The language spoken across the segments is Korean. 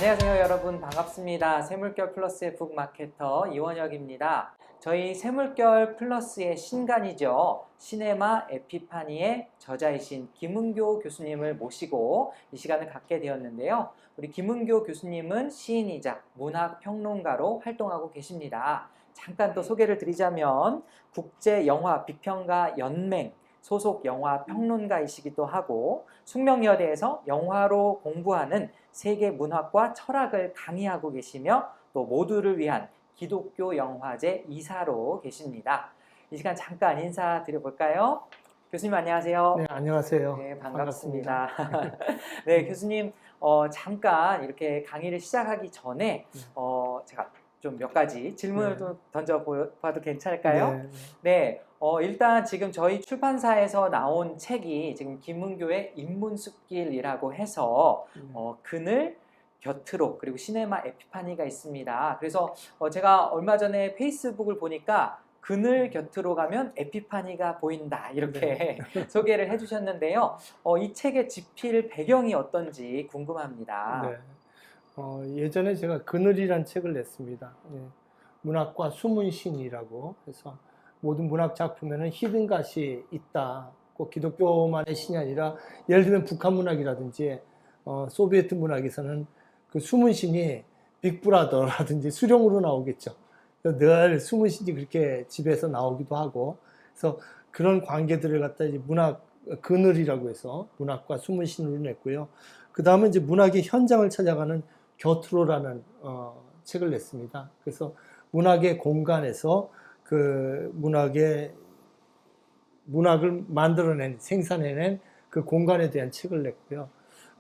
안녕하세요 여러분, 반갑습니다. 세물결 플러스의 북마케터 이원혁입니다. 저희 세물결 플러스의 신간이죠, 시네마 에피파니의 저자이신 김은교 교수님을 모시고 이 시간을 갖게 되었는데요. 우리 김은교 교수님은 시인이자 문학평론가로 활동하고 계십니다. 잠깐 또 소개를 드리자면 국제영화비평가 연맹 소속 영화 평론가이시기도 하고, 숙명여대에서 영화로 공부하는 세계 문학과 철학을 강의하고 계시며, 또 모두를 위한 기독교 영화제 이사로 계십니다. 이 시간 잠깐 인사드려볼까요? 교수님 안녕하세요. 네, 안녕하세요. 네, 반갑습니다. 네, 교수님 잠깐 이렇게 강의를 시작하기 전에 제가 좀 몇 가지 질문을 좀 던져봐도 괜찮을까요? 네. 네, 일단 지금 저희 출판사에서 나온 책이 지금 김은교의 인문숲길이라고 해서 그늘 곁으로, 그리고 시네마 에피파니가 있습니다. 그래서 제가 얼마 전에 페이스북을 보니까 그늘 곁으로 가면 에피파니가 보인다, 이렇게 소개를 해주셨는데요. 이 책의 집필 배경이 어떤지 궁금합니다. 네. 예전에 제가 그늘이란 책을 냈습니다. 예. 문학과 숨은 신이라고 해서 모든 문학 작품에는 히든갓이 있다. 꼭 기독교만의 신이 아니라 예를 들면 북한 문학이라든지 소비에트 문학에서는 그 숨은 신이 빅브라더라든지 수령으로 나오겠죠. 늘 숨은 신이 그렇게 집에서 나오기도 하고, 그래서 그런 관계들을 갖다 이제 문학 그늘이라고 해서 문학과 숨은 신으로 냈고요. 그 다음에 이제 문학의 현장을 찾아가는 곁으로라는 책을 냈습니다. 그래서 문학의 공간에서 그 문학을 만들어낸, 생산해낸 그 공간에 대한 책을 냈고요.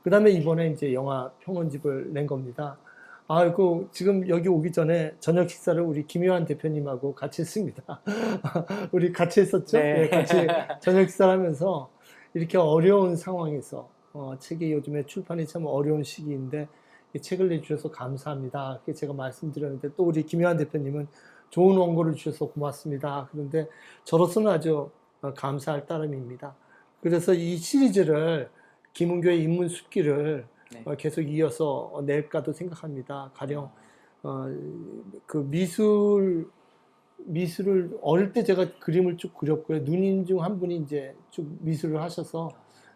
그 다음에 이번에 이제 영화 평론집을 낸 겁니다. 지금 여기 오기 전에 저녁 식사를 우리 김요한 대표님하고 같이 했습니다. 우리 같이 했었죠? 네. 네, 같이 저녁 식사를 하면서 이렇게 어려운 상황에서 책이 요즘에 출판이 참 어려운 시기인데 이 책을 내주셔서 감사합니다. 그렇게 제가 말씀드렸는데, 또 우리 김요한 대표님은 좋은 원고를 주셔서 고맙습니다. 그런데 저로서는 아주 감사할 따름입니다. 그래서 이 시리즈를, 김은교의 인문숲길을 계속 이어서 낼까도 생각합니다. 가령 그 미술을 어릴 때 제가 그림을 쭉 그렸고요. 누님 중 한 분이 이제 쭉 미술을 하셔서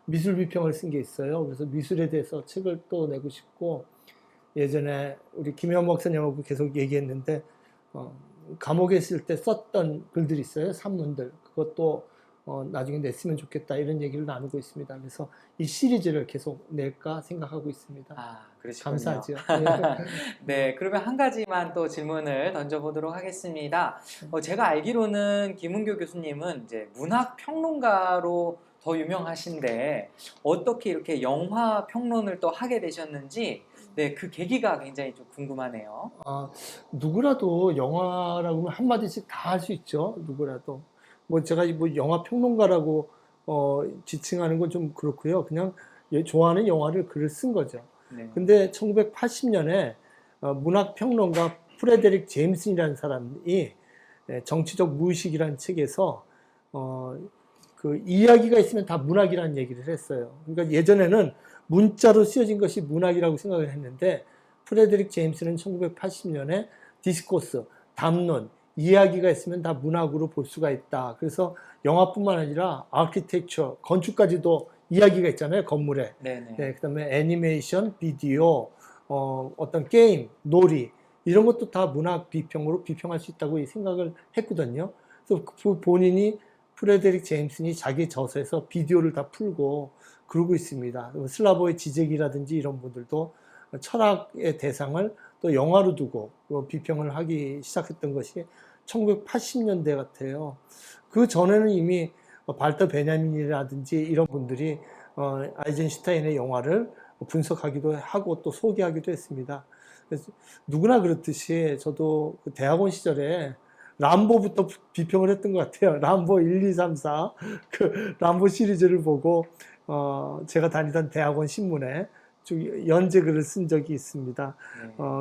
미술 비평을 쓴 게 있어요. 그래서 미술에 대해서 책을 또 내고 싶고, 예전에 우리 김현 목사님하고 계속 얘기했는데 감옥에 있을 때 썼던 글들이 있어요. 산문들. 그것도 나중에 냈으면 좋겠다, 이런 얘기를 나누고 있습니다. 그래서 이 시리즈를 계속 낼까 생각하고 있습니다. 그러시군요. 감사하죠. 네, 그러면 한 가지만 또 질문을 던져보도록 하겠습니다. 제가 알기로는 김은교 교수님은 이제 문학 평론가로 더 유명하신데, 어떻게 이렇게 영화 평론을 또 하게 되셨는지, 네, 그 계기가 굉장히 좀 궁금하네요. 누구라도 영화라고 하면 한마디씩 다 할 수 있죠. 누구라도. 제가 영화 평론가라고 지칭하는 건 좀 그렇고요. 그냥 좋아하는 영화를 글을 쓴 거죠. 네. 근데 1980년에 문학 평론가 프레데릭 제임슨이라는 사람이 정치적 무의식이라는 책에서 그 이야기가 있으면 다 문학이라는 얘기를 했어요. 그러니까 예전에는 문자로 쓰여진 것이 문학이라고 생각을 했는데, 프레데릭 제임스는 1980년에 디스코스, 담론, 이야기가 있으면 다 문학으로 볼 수가 있다. 그래서 영화뿐만 아니라 아키텍처, 건축까지도 이야기가 있잖아요, 건물에. 네, 그다음에 애니메이션, 비디오, 어떤 게임, 놀이, 이런 것도 다 문학 비평으로 비평할 수 있다고 생각을 했거든요. 그래서 본인이, 프레데릭 제임슨이 자기 저서에서 비디오를 다 풀고 그러고 있습니다. 슬라보의 지적이라든지 이런 분들도 철학의 대상을 또 영화로 두고 비평을 하기 시작했던 것이 1980년대 같아요. 그 전에는 이미 발터 베냐민이라든지 이런 분들이 아이젠슈타인의 영화를 분석하기도 하고 또 소개하기도 했습니다. 그래서 누구나 그렇듯이 저도 그 대학원 시절에 람보부터 비평을 했던 것 같아요. 람보 1, 2, 3, 4. 그 람보 시리즈를 보고 제가 다니던 대학원 신문에 쭉 연재글을 쓴 적이 있습니다.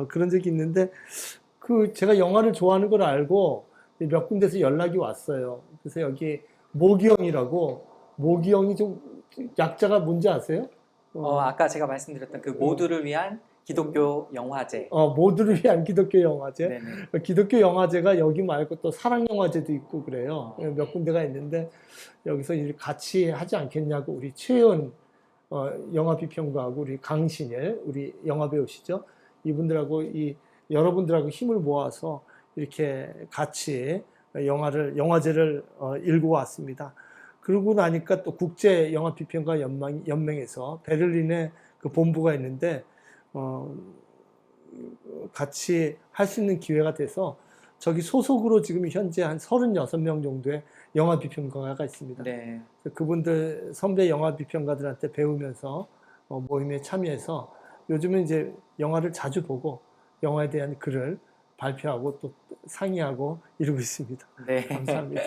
그런 적이 있는데, 제가 영화를 좋아하는 걸 알고 몇 군데서 연락이 왔어요. 그래서 여기 모기영이라고, 모기영이 좀 약자가 뭔지 아세요? 아까 제가 말씀드렸던 그 모두를 위한 기독교 영화제. 모두를 위한 기독교 영화제. 네네. 기독교 영화제가 여기 말고 또 사랑 영화제도 있고 그래요. 몇 군데가 있는데 여기서 같이 하지 않겠냐고 우리 최연 영화 비평가하고 우리 강신일 우리 영화 배우시죠. 이분들하고 여러분들하고 힘을 모아서 이렇게 같이 영화제를 일고 왔습니다. 그러고 나니까 또 국제 영화 비평가 연맹에서 베를린에 그 본부가 있는데 같이 할 수 있는 기회가 돼서 저기 소속으로 지금 현재 한 36명 정도의 영화 비평가가 있습니다. 네. 그분들 선배 영화 비평가들한테 배우면서 모임에 참여해서 요즘은 이제 영화를 자주 보고 영화에 대한 글을 발표하고 또 상의하고 이러고 있습니다. 네. 감사합니다.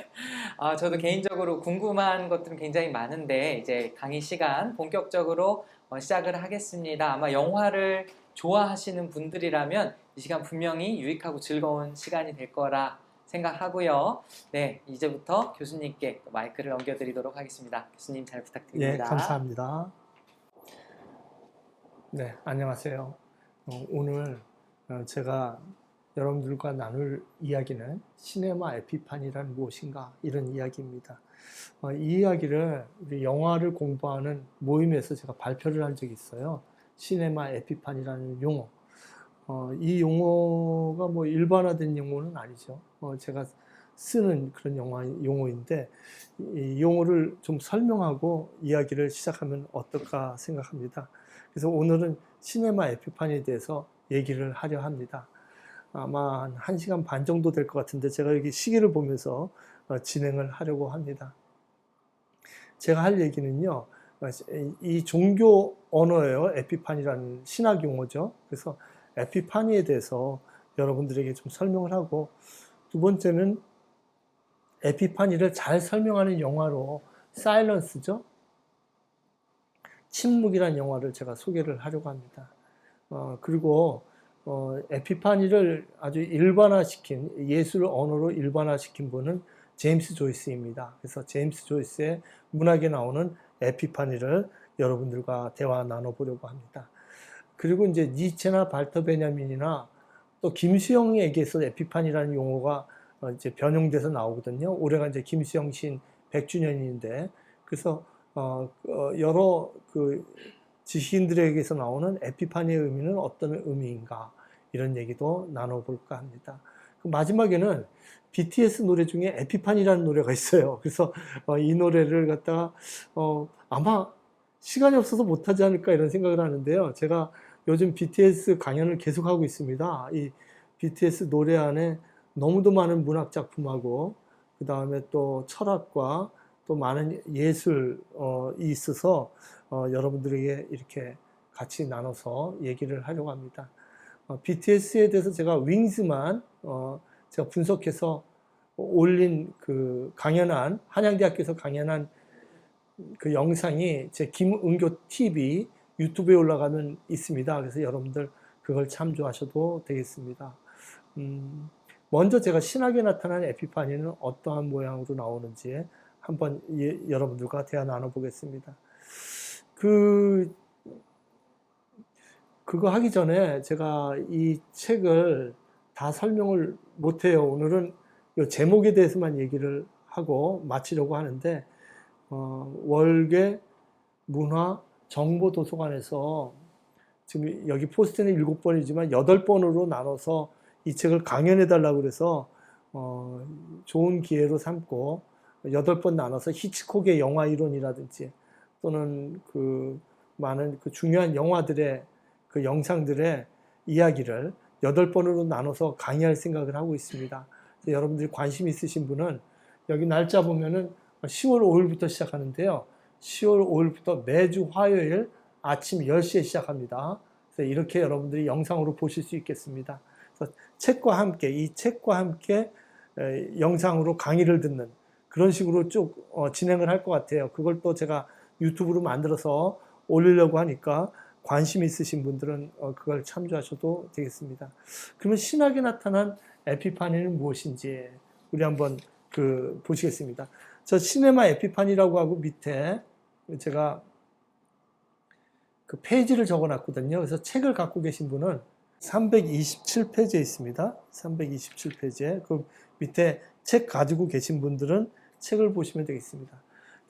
저도 개인적으로 궁금한 것들은 굉장히 많은데 이제 강의 시간 본격적으로 시작을 하겠습니다. 아마 영화를 좋아하시는 분들이라면 이 시간 분명히 유익하고 즐거운 시간이 될 거라 생각하고요. 네, 이제부터 교수님께 마이크를 넘겨드리도록 하겠습니다. 교수님 잘 부탁드립니다. 예, 감사합니다. 네, 안녕하세요. 오늘 제가 여러분들과 나눌 이야기는 시네마 에피파니란 무엇인가 이런 이야기입니다. 이 이야기를 우리 영화를 공부하는 모임에서 제가 발표를 한 적이 있어요. 시네마 에피파니라는 용어. 이 용어가 뭐 일반화된 용어는 아니죠. 제가 쓰는 그런 용어인데 이 용어를 좀 설명하고 이야기를 시작하면 어떨까 생각합니다. 그래서 오늘은 시네마 에피파니에 대해서 얘기를 하려 합니다. 아마 한 1시간 반 정도 될 것 같은데 제가 여기 시계를 보면서 진행을 하려고 합니다. 제가 할 얘기는요, 이 종교 언어예요. 에피파니라는 신학 용어죠. 그래서 에피파니에 대해서 여러분들에게 좀 설명을 하고, 두 번째는 에피파니를 잘 설명하는 영화로 사일런스죠. 침묵이라는 영화를 제가 소개를 하려고 합니다. 그리고 에피파니를 아주 일반화시킨, 예술 언어로 일반화시킨 분은 제임스 조이스입니다. 그래서 제임스 조이스의 문학에 나오는 에피파니를 여러분들과 대화 나눠보려고 합니다. 그리고 이제 니체나 발터 베냐민이나 또 김수영에게서 에피파니라는 용어가 이제 변형돼서 나오거든요. 올해가 이제 김수영 시인 100주년인데, 그래서 여러 그 지식인들에게서 나오는 에피파니의 의미는 어떤 의미인가 이런 얘기도 나눠볼까 합니다. 그 마지막에는 BTS 노래 중에 에피파니라는 노래가 있어요. 그래서 이 노래를 갖다가 아마 시간이 없어서 못하지 않을까 이런 생각을 하는데요. 제가 요즘 BTS 강연을 계속하고 있습니다. 이 BTS 노래 안에 너무도 많은 문학 작품하고 그 다음에 또 철학과 또 많은 예술이 있어서 여러분들에게 이렇게 같이 나눠서 얘기를 하려고 합니다. BTS에 대해서 제가 윙스만 제가 분석해서 올린 그 강연한 한양대학교에서 강연한 그 영상이 제 김은교 TV 유튜브에 올라가면 있습니다. 그래서 여러분들 그걸 참조하셔도 되겠습니다. 먼저 제가 신학에 나타난 에피파니는 어떠한 모양으로 나오는지 한번 여러분들과 대화 나눠보겠습니다. 그거 하기 전에 제가 이 책을 다 설명을 못해요. 오늘은 이 제목에 대해서만 얘기를 하고 마치려고 하는데, 월계 문화 정보 도서관에서 지금 여기 포스트는 7번이지만 8번으로 나눠서 이 책을 강연해 달라고 그래서 좋은 기회로 삼고 8번 나눠서 히치콕의 영화 이론이라든지 또는 그 많은 그 중요한 영화들의 그 영상들의 이야기를 8번으로 나눠서 강의할 생각을 하고 있습니다. 여러분들이 관심 있으신 분은 여기 날짜 보면은 10월 5일부터 시작하는데요. 10월 5일부터 매주 화요일 아침 10시에 시작합니다. 그래서 이렇게 여러분들이 영상으로 보실 수 있겠습니다. 그래서 책과 함께, 이 책과 함께 영상으로 강의를 듣는 그런 식으로 쭉 진행을 할 것 같아요. 그걸 또 제가 유튜브로 만들어서 올리려고 하니까 관심 있으신 분들은 그걸 참조하셔도 되겠습니다. 그러면 신학에 나타난 에피파니는 무엇인지 우리 한번 보시겠습니다. 저 시네마 에피파니라고 하고 밑에 제가 그 페이지를 적어놨거든요. 그래서 책을 갖고 계신 분은 327페이지에 있습니다. 327페이지에 그 밑에 책 가지고 계신 분들은 책을 보시면 되겠습니다.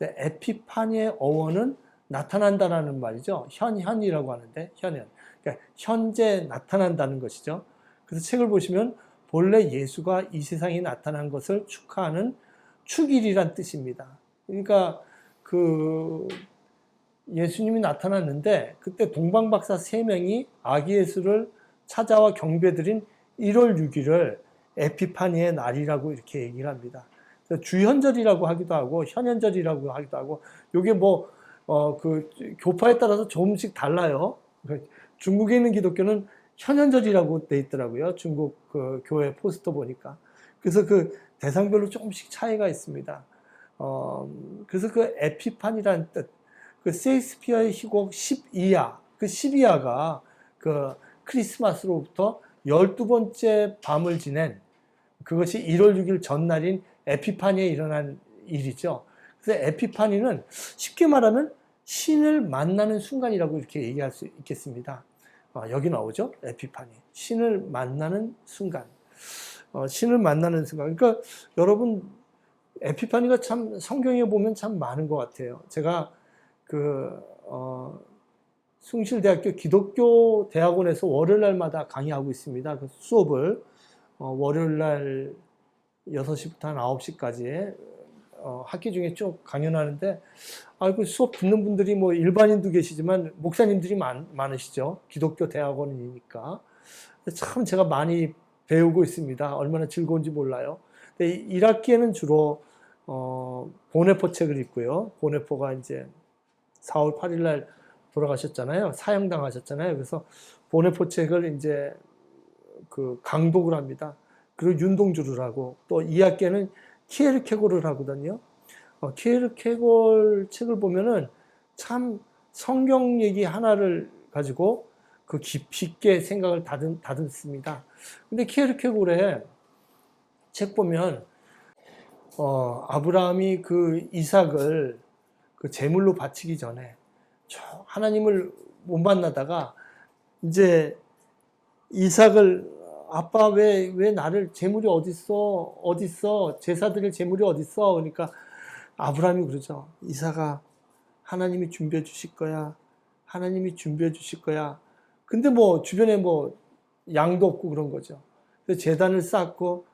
에피파니의 어원은 나타난다라는 말이죠. 현현이라고 하는데 현현. 그러니까 현재 나타난다는 것이죠. 그래서 책을 보시면 본래 예수가 이 세상에 나타난 것을 축하하는 축일이란 뜻입니다. 그러니까 그 예수님이 나타났는데 그때 동방박사 3명이 아기 예수를 찾아와 경배드린 1월 6일을 에피파니의 날이라고 이렇게 얘기를 합니다. 주현절이라고 하기도 하고 현현절이라고 하기도 하고 이게 뭐 그 교파에 따라서 조금씩 달라요. 중국에 있는 기독교는 현현절이라고 돼 있더라고요. 중국 그 교회 포스터 보니까. 그래서 그 대상별로 조금씩 차이가 있습니다. 그래서 그 에피판이라는 뜻, 그 셰익스피어의 희곡 12야, 그 12야가 그 크리스마스로부터 12번째 밤을 지낸 그것이 1월 6일 전날인 에피파니에 일어난 일이죠. 그래서 에피파니는 쉽게 말하면 신을 만나는 순간이라고 이렇게 얘기할 수 있겠습니다. 여기 나오죠. 에피파니. 신을 만나는 순간. 신을 만나는 순간. 그러니까 여러분 에피파니가 참 성경에 보면 참 많은 것 같아요. 제가 숭실대학교 기독교 대학원에서 월요일날마다 강의하고 있습니다. 그 수업을 월요일날 6시부터 한 9시까지 학기 중에 쭉 강연하는데 그 수업 듣는 분들이 뭐 일반인도 계시지만 목사님들이 많으시죠. 기독교 대학원이니까. 참 제가 많이 배우고 있습니다. 얼마나 즐거운지 몰라요. 근데 1학기에는 주로 보네포 책을 읽고요. 보네포가 이제 4월 8일 날 돌아가셨잖아요. 사형당하셨잖아요. 그래서 보네포 책을 이제 그 강독을 합니다. 그리고 윤동주를 하고 또 2학기에는 키에르케고르를 하거든요. 키에르케고르 책을 보면은 참 성경 얘기 하나를 가지고 그 깊이 있게 생각을 다듬습니다. 근데 키에르케고르의 책 보면 아브라함이 그 이삭을 그 제물로 바치기 전에 하나님을 못 만나다가 이제 이삭을 아빠 왜 나를 제물이 어딨어 제사 드릴 제물이 어딨어 그러니까 아브라함이 그러죠. 이삭아 하나님이 준비해 주실 거야. 하나님이 준비해 주실 거야. 근데 뭐 주변에 뭐 양도 없고 그런 거죠. 그래서 제단을 쌓고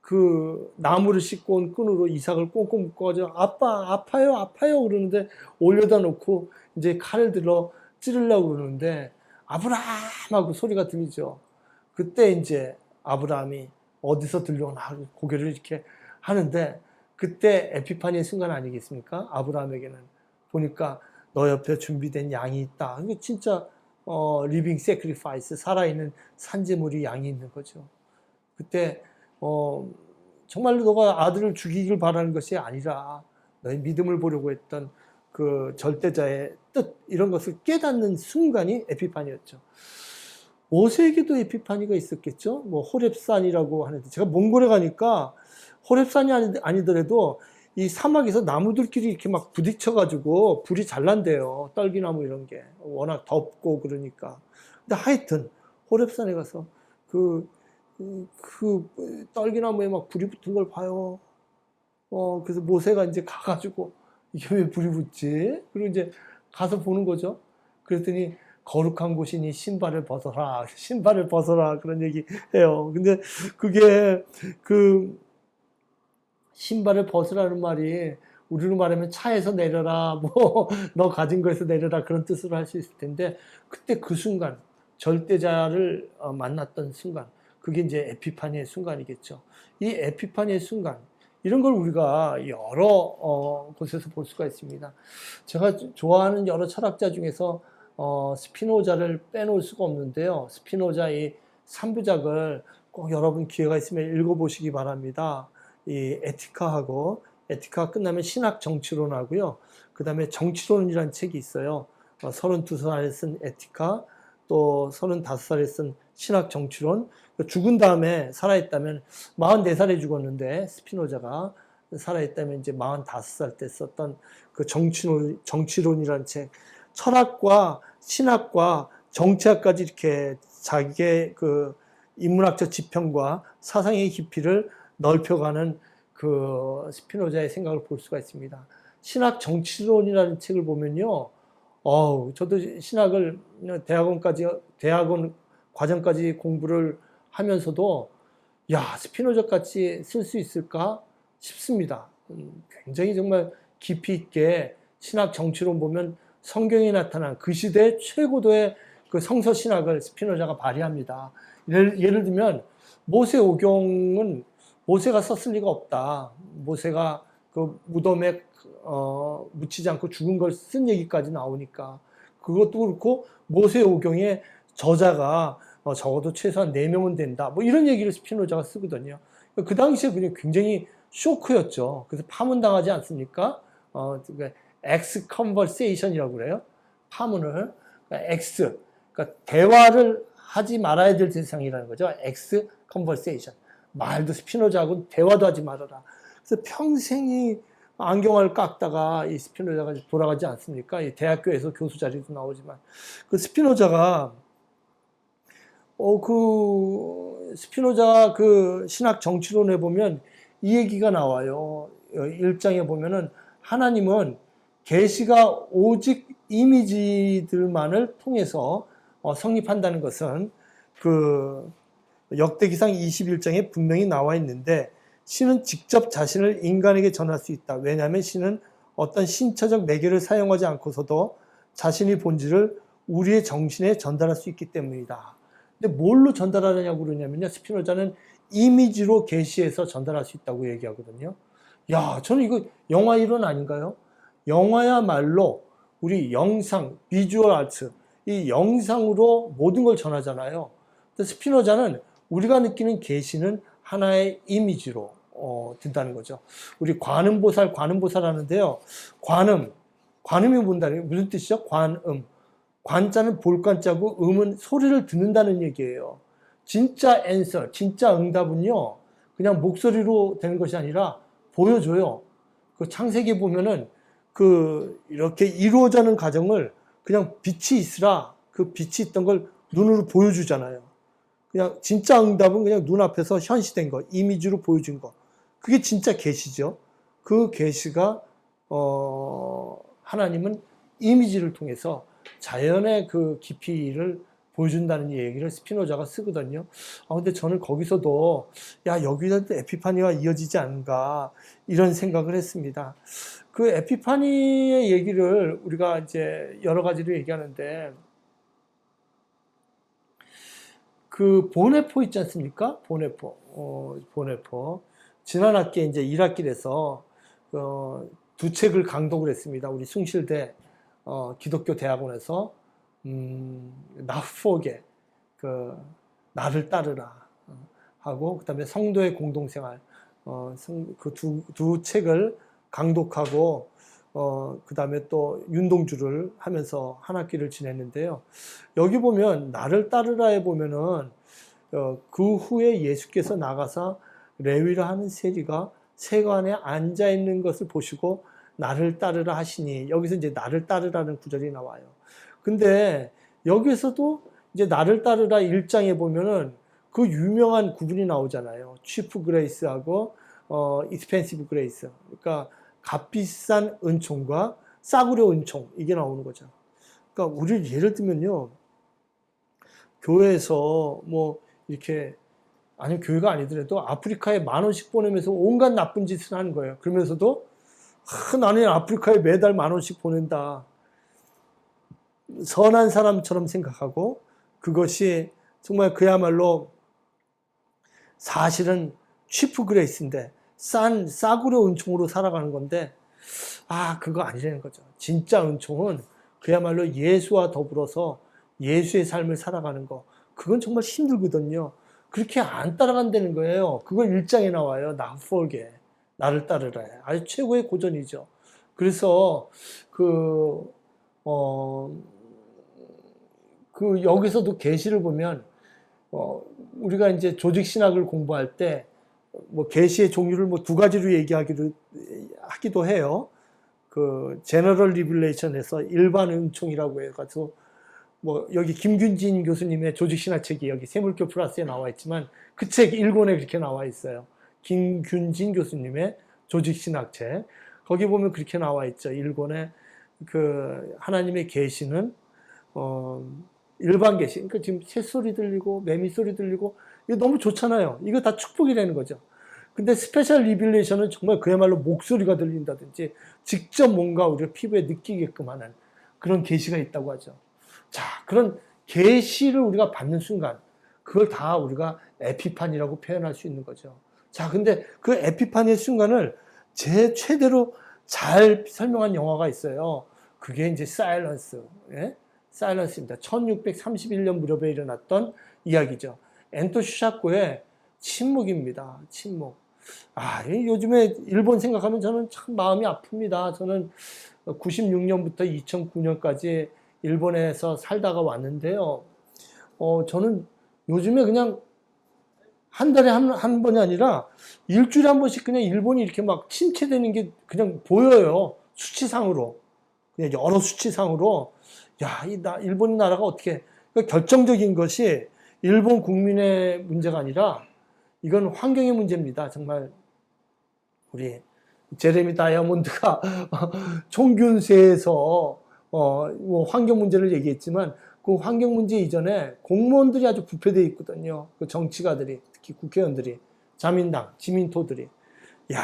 그 나무를 씻고 온 끈으로 이삭을 꽁꽁 묶어가지고 아빠 아파요 그러는데 올려다 놓고 이제 칼을 들어 찌르려고 그러는데 아브라함 하고 소리가 들리죠. 그때 이제 아브라함이 어디서 들려오나 고개를 이렇게 하는데 그때 에피파니의 순간 아니겠습니까? 아브라함에게는 보니까 너 옆에 준비된 양이 있다. 이게 진짜 리빙 세크리파이스 살아있는 산제물이 양이 있는 거죠. 그때 정말로 너가 아들을 죽이길 바라는 것이 아니라 너의 믿음을 보려고 했던 그 절대자의 뜻 이런 것을 깨닫는 순간이 에피파니였죠. 모세에게도 에피파니가 있었겠죠. 뭐 호렙산이라고 하는데 제가 몽골에 가니까 호렙산이 아니더라도 이 사막에서 나무들끼리 이렇게 막 부딪혀가지고 불이 잘 난대요. 떨기나무 이런 게 워낙 덥고 그러니까. 근데 하여튼 호렙산에 가서 그 떨기나무에 막 불이 붙은 걸 봐요. 그래서 모세가 이제 가가지고 이게 왜 불이 붙지? 그리고 이제 가서 보는 거죠. 그랬더니 거룩한 곳이니 신발을 벗어라. 신발을 벗어라. 그런 얘기 해요. 근데 그게 그 신발을 벗으라는 말이 우리로 말하면 차에서 내려라. 뭐 너 가진 거에서 내려라. 그런 뜻으로 할 수 있을 텐데 그때 그 순간 절대자를 만났던 순간 그게 이제 에피파니의 순간이겠죠. 이 에피파니의 순간 이런 걸 우리가 여러 곳에서 볼 수가 있습니다. 제가 좋아하는 여러 철학자 중에서 스피노자를 빼놓을 수가 없는데요. 스피노자의 3부작을 꼭 여러분 기회가 있으면 읽어보시기 바랍니다. 이 에티카하고 에티카 끝나면 신학 정치론하고요. 그 다음에 정치론이라는 책이 있어요. 32살에 쓴 에티카 또 35살에 쓴 신학 정치론. 죽은 다음에 살아있다면 44살에 죽었는데 스피노자가 살아있다면 이제 45살 때 썼던 그 정치론이라는 책. 철학과 신학과 정치학까지 이렇게 자기의 그 인문학적 지평과 사상의 깊이를 넓혀가는 그 스피노자의 생각을 볼 수가 있습니다. 신학 정치론이라는 책을 보면요, 저도 신학을 대학원 과정까지 공부를 하면서도 야, 스피노자 같이 쓸 수 있을까 싶습니다. 굉장히 정말 깊이 있게 신학 정치론 보면 성경에 나타난 그 시대 최고도의 그 성서 신학을 스피노자가 발휘합니다. 예를 들면 모세오경은 모세가 썼을 리가 없다. 모세가 그 무덤에 묻히지 않고 죽은 걸 쓴 얘기까지 나오니까 그것도 그렇고 모세오경의 저자가 적어도 최소한 4명은 된다. 뭐 이런 얘기를 스피노자가 쓰거든요. 그 당시에 그냥 굉장히 쇼크였죠. 그래서 파문당하지 않습니까? X 컨버세이션이라고 그래요. 파문을. 그러니까 X. 그러니까 대화를 하지 말아야 될 대상이라는 거죠. X 컨버세이션. 말도 스피노자하고는 대화도 하지 말아라. 그래서 평생이 안경을 깎다가 이 스피노자가 돌아가지 않습니까? 이 대학교에서 교수 자리도 나오지만 그 스피노자가 스피노자 그 신학 정치론에 보면 이 얘기가 나와요. 1장에 보면은 하나님은 계시가 오직 이미지들만을 통해서 성립한다는 것은 그 역대기상 21장에 분명히 나와 있는데 신은 직접 자신을 인간에게 전할 수 있다. 왜냐하면 신은 어떤 신처적 매개를 사용하지 않고서도 자신의 본질을 우리의 정신에 전달할 수 있기 때문이다. 근데 뭘로 전달하느냐고 그러냐면요. 스피노자는 이미지로 계시해서 전달할 수 있다고 얘기하거든요. 야, 저는 이거 영화 이론 아닌가요? 영화야말로 우리 영상, 비주얼 아트, 이 영상으로 모든 걸 전하잖아요. 스피노자는 우리가 느끼는 계시는 하나의 이미지로 든다는 거죠. 우리 관음보살 하는데요. 관음이 뭔다는 무슨 뜻이죠? 관자는 볼관자고 음은 소리를 듣는다는 얘기예요. 진짜 앤서, 진짜 응답은요, 그냥 목소리로 되는 것이 아니라 보여줘요. 그 창세기에 보면은 이렇게 이루어지는 과정을 그냥 빛이 있으라 그 빛이 있던 걸 눈으로 보여주잖아요. 그냥 진짜 응답은 그냥 눈앞에서 현시된 거, 이미지로 보여준 거. 그게 진짜 계시죠. 그 계시가 하나님은 이미지를 통해서 자연의 그 깊이를 보여준다는 얘기를 스피노자가 쓰거든요. 근데 저는 거기서도 여기서도 에피파니가 이어지지 않은가 이런 생각을 했습니다. 그 에피파니의 얘기를 우리가 이제 여러 가지로 얘기하는데 그 보네포 있지 않습니까? 보네포. 지난 학기에 이제 1학기에서 두 책을 강독을 했습니다. 우리 숭실대 기독교 대학원에서 나포게 나를 따르라 하고 그다음에 성도의 공동생활 그 두 책을 강독하고 그다음에 또 윤동주를 하면서 한 학기를 지냈는데요. 여기 보면 나를 따르라에 보면은 그 후에 예수께서 나가서 레위를 하는 세리가 세관에 앉아 있는 것을 보시고 나를 따르라 하시니 여기서 이제 나를 따르라는 구절이 나와요. 근데 여기서도 이제 나를 따르라 1장에 보면은 그 유명한 구분이 나오잖아요. 치프 그레이스하고 익스펜시브 그레이스. 그러니까 값비싼 은총과 싸구려 은총 이게 나오는 거죠. 그러니까 우리 예를 들면요. 교회에서 뭐 이렇게 아니면 교회가 아니더라도 아프리카에 10,000원씩 보내면서 온갖 나쁜 짓을 하는 거예요. 그러면서도 나는 아프리카에 매달 10,000원씩 보낸다. 선한 사람처럼 생각하고 그것이 정말 그야말로 사실은 치프 그레이스인데 싸구려 은총으로 살아가는 건데 그거 아니라는 거죠. 진짜 은총은 그야말로 예수와 더불어서 예수의 삶을 살아가는 거 그건 정말 힘들거든요. 그렇게 안 따라간다는 거예요. 그걸 1장에 나와요. 나를 따르라. 아주 최고의 고전이죠. 그래서 여기서도 계시를 보면 우리가 이제 조직 신학을 공부할 때 뭐 계시의 종류를 뭐 2가지로 하기도 해요. 그 제너럴 리빌레이션에서 일반 은총이라고 해가지고 뭐 여기 김균진 교수님의 조직신화책이 여기 세물교 플러스에 나와 있지만 그 책 일본에 그렇게 나와 있어요. 김균진 교수님의 조직신학책. 거기 보면 그렇게 나와 있죠. 일본의 그 하나님의 계시는 일반 계시. 그러니까 지금 새소리 들리고 매미 소리 들리고 이거 너무 좋잖아요. 이거 다 축복이라는 거죠. 근데 스페셜 리빌레이션은 정말 그야말로 목소리가 들린다든지 직접 뭔가 우리가 피부에 느끼게끔 하는 그런 계시가 있다고 하죠. 자, 그런 계시를 우리가 받는 순간 그걸 다 우리가 에피판이라고 표현할 수 있는 거죠. 자, 근데 그 에피판의 순간을 제 최대로 잘 설명한 영화가 있어요. 그게 이제 사일런스, 예? 사일런스입니다. 1631년 무렵에 일어났던 이야기죠. 엔토 슈샤코의 침묵입니다. 침묵. 아, 요즘에 일본 생각하면 저는 참 마음이 아픕니다. 저는 96년부터 2009년까지 일본에서 살다가 왔는데요. 저는 요즘에 그냥 한 달에 한 번이 아니라 일주일에 한 번씩 그냥 일본이 이렇게 막 침체되는 게 그냥 보여요. 수치상으로. 그냥 여러 수치상으로. 야, 일본 나라가 어떻게, 그러니까 결정적인 것이 일본 국민의 문제가 아니라 이건 환경의 문제입니다. 정말 우리 제레미 다이아몬드가 총균세에서 뭐 환경 문제를 얘기했지만 그 환경 문제 이전에 공무원들이 아주 부패되어 있거든요. 그 정치가들이, 특히 국회의원들이, 자민당, 지민토들이. 야,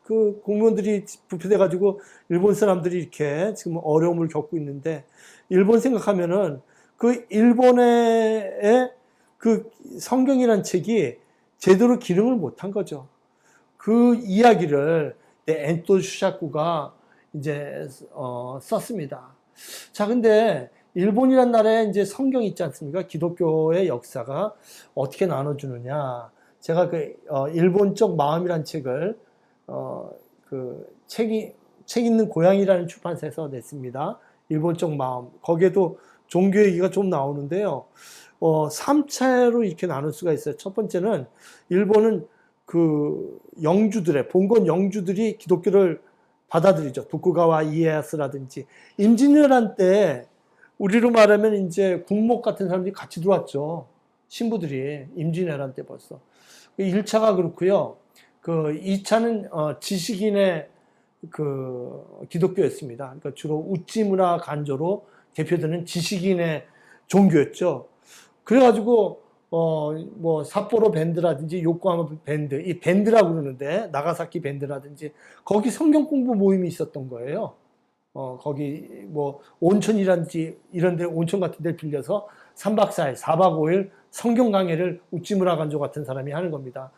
그 공무원들이 부패돼 가지고 일본 사람들이 이렇게 지금 어려움을 겪고 있는데 일본 생각하면은 그 일본의 그 성경이란 책이 제대로 기름을 못한 거죠. 그 이야기를 엔토 슈샤쿠가 이제 썼습니다. 자, 근데 일본이란 나라에 이제 성경이 있지 않습니까? 기독교의 역사가 어떻게 나눠주느냐. 제가 그 일본 쪽 마음이란 책을 책 있는 고향이라는 출판사에서 냈습니다. 일본 쪽 마음. 거기에도 종교 얘기가 좀 나오는데요. 3차로 이렇게 나눌 수가 있어요. 첫 번째는 일본은 그 영주들의 봉건 영주들이 기독교를 받아들이죠. 도쿠가와 이에야스라든지 임진왜란 때 우리로 말하면 이제 국목 같은 사람들이 같이 들어왔죠. 신부들이 임진왜란 때 벌써. 1차가 그렇고요. 그 2차는 지식인의 그 기독교였습니다. 그러니까 주로 우찌무라 간조로 대표되는 지식인의 종교였죠. 그래가지고 뭐 삿포로 밴드라든지 요코하마 밴드, 이 밴드라고 그러는데 나가사키 밴드라든지 거기 성경 공부 모임이 있었던 거예요. 거기 뭐 온천이라든지 이런 데 온천 같은 데 빌려서 3박 4일, 4박 5일 성경 강해를 우찌무라 간조 같은 사람이 하는 겁니다.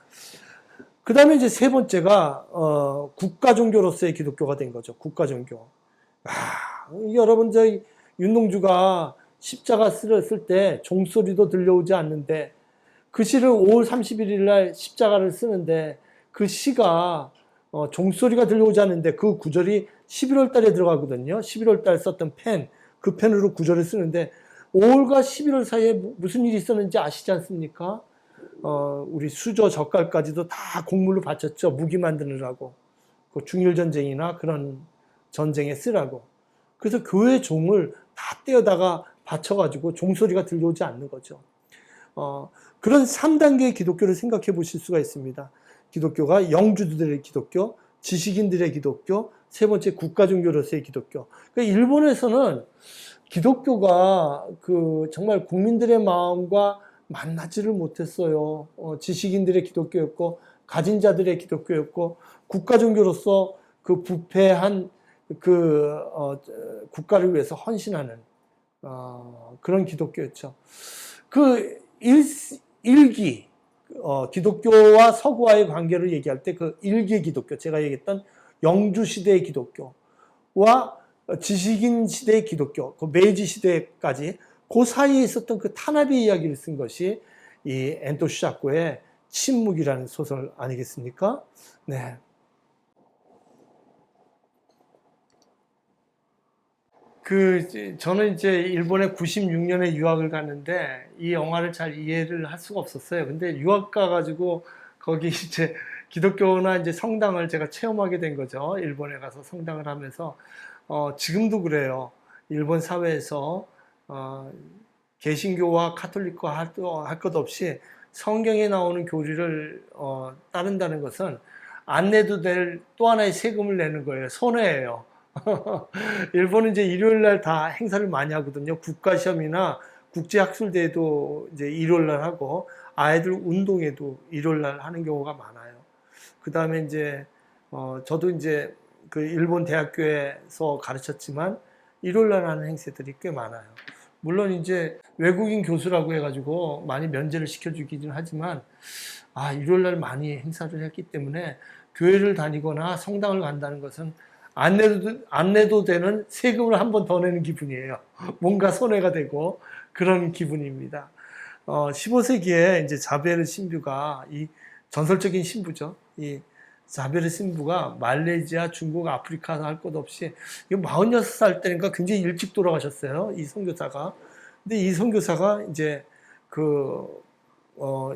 그 다음에 이제 세 번째가 국가 종교로서의 기독교가 된 거죠. 국가 종교. 여러분 윤동주가 십자가 쓸 때 종소리도 들려오지 않는데 그 시를 5월 31일 날 십자가를 쓰는데 그 시가 종소리가 들려오지 않는데 그 구절이 11월 달에 들어가거든요. 11월 달 썼던 그 펜으로 구절을 쓰는데 5월과 11월 사이에 무슨 일이 있었는지 아시지 않습니까? 우리 수저 젓갈까지도 다 곡물로 바쳤죠. 무기 만드느라고. 그 중일전쟁이나 그런 전쟁에 쓰라고. 그래서 교회 종을 다 떼어다가 바쳐가지고 종소리가 들려오지 않는 거죠. 그런 3단계의 기독교를 생각해 보실 수가 있습니다. 기독교가 영주들의 기독교, 지식인들의 기독교, 세 번째 국가 종교로서의 기독교. 그러니까 일본에서는 기독교가 그 정말 국민들의 마음과 만나지를 못했어요. 지식인들의 기독교였고, 가진 자들의 기독교였고, 국가 종교로서 그 부패한 국가를 위해서 헌신하는 그런 기독교였죠. 그 일기 기독교와 서구와의 관계를 얘기할 때 그 일기 기독교, 제가 얘기했던 영주 시대의 기독교와 지식인 시대의 기독교, 그 메이지 시대까지 그 사이에 있었던 그 탄압의 이야기를 쓴 것이 이 엔토 슈샤코의 침묵이라는 소설 아니겠습니까? 네. 저는 이제 일본에 96년에 유학을 갔는데 이 영화를 잘 이해를 할 수가 없었어요. 근데 유학 가가지고 거기 이제 기독교나 이제 성당을 제가 체험하게 된 거죠. 일본에 가서 성당을 하면서 지금도 그래요. 일본 사회에서 개신교와 카톨릭과 할 것 없이 성경에 나오는 교리를 따른다는 것은 안 내도 될 또 하나의 세금을 내는 거예요. 손해예요. 일본은 이제 일요일 날 다 행사를 많이 하거든요. 국가시험이나 국제학술대회도 이제 일요일 날 하고, 아이들 운동회도 일요일 날 하는 경우가 많아요. 그 다음에 이제, 저도 이제 그 일본 대학교에서 가르쳤지만, 일요일 날 하는 행사들이 꽤 많아요. 물론 이제 외국인 교수라고 해가지고 많이 면제를 시켜주기는 하지만, 일요일 날 많이 행사를 했기 때문에 교회를 다니거나 성당을 간다는 것은 안 내도 되는 세금을 한 번 더 내는 기분이에요. 뭔가 손해가 되고 그런 기분입니다. 15세기에 이제 자베르 신부가, 이 전설적인 신부죠. 이 자베르 신부가 말레이시아, 중국, 아프리카 할 것 없이 46살 때니까 굉장히 일찍 돌아가셨어요. 이 선교사가. 근데 이 선교사가 이제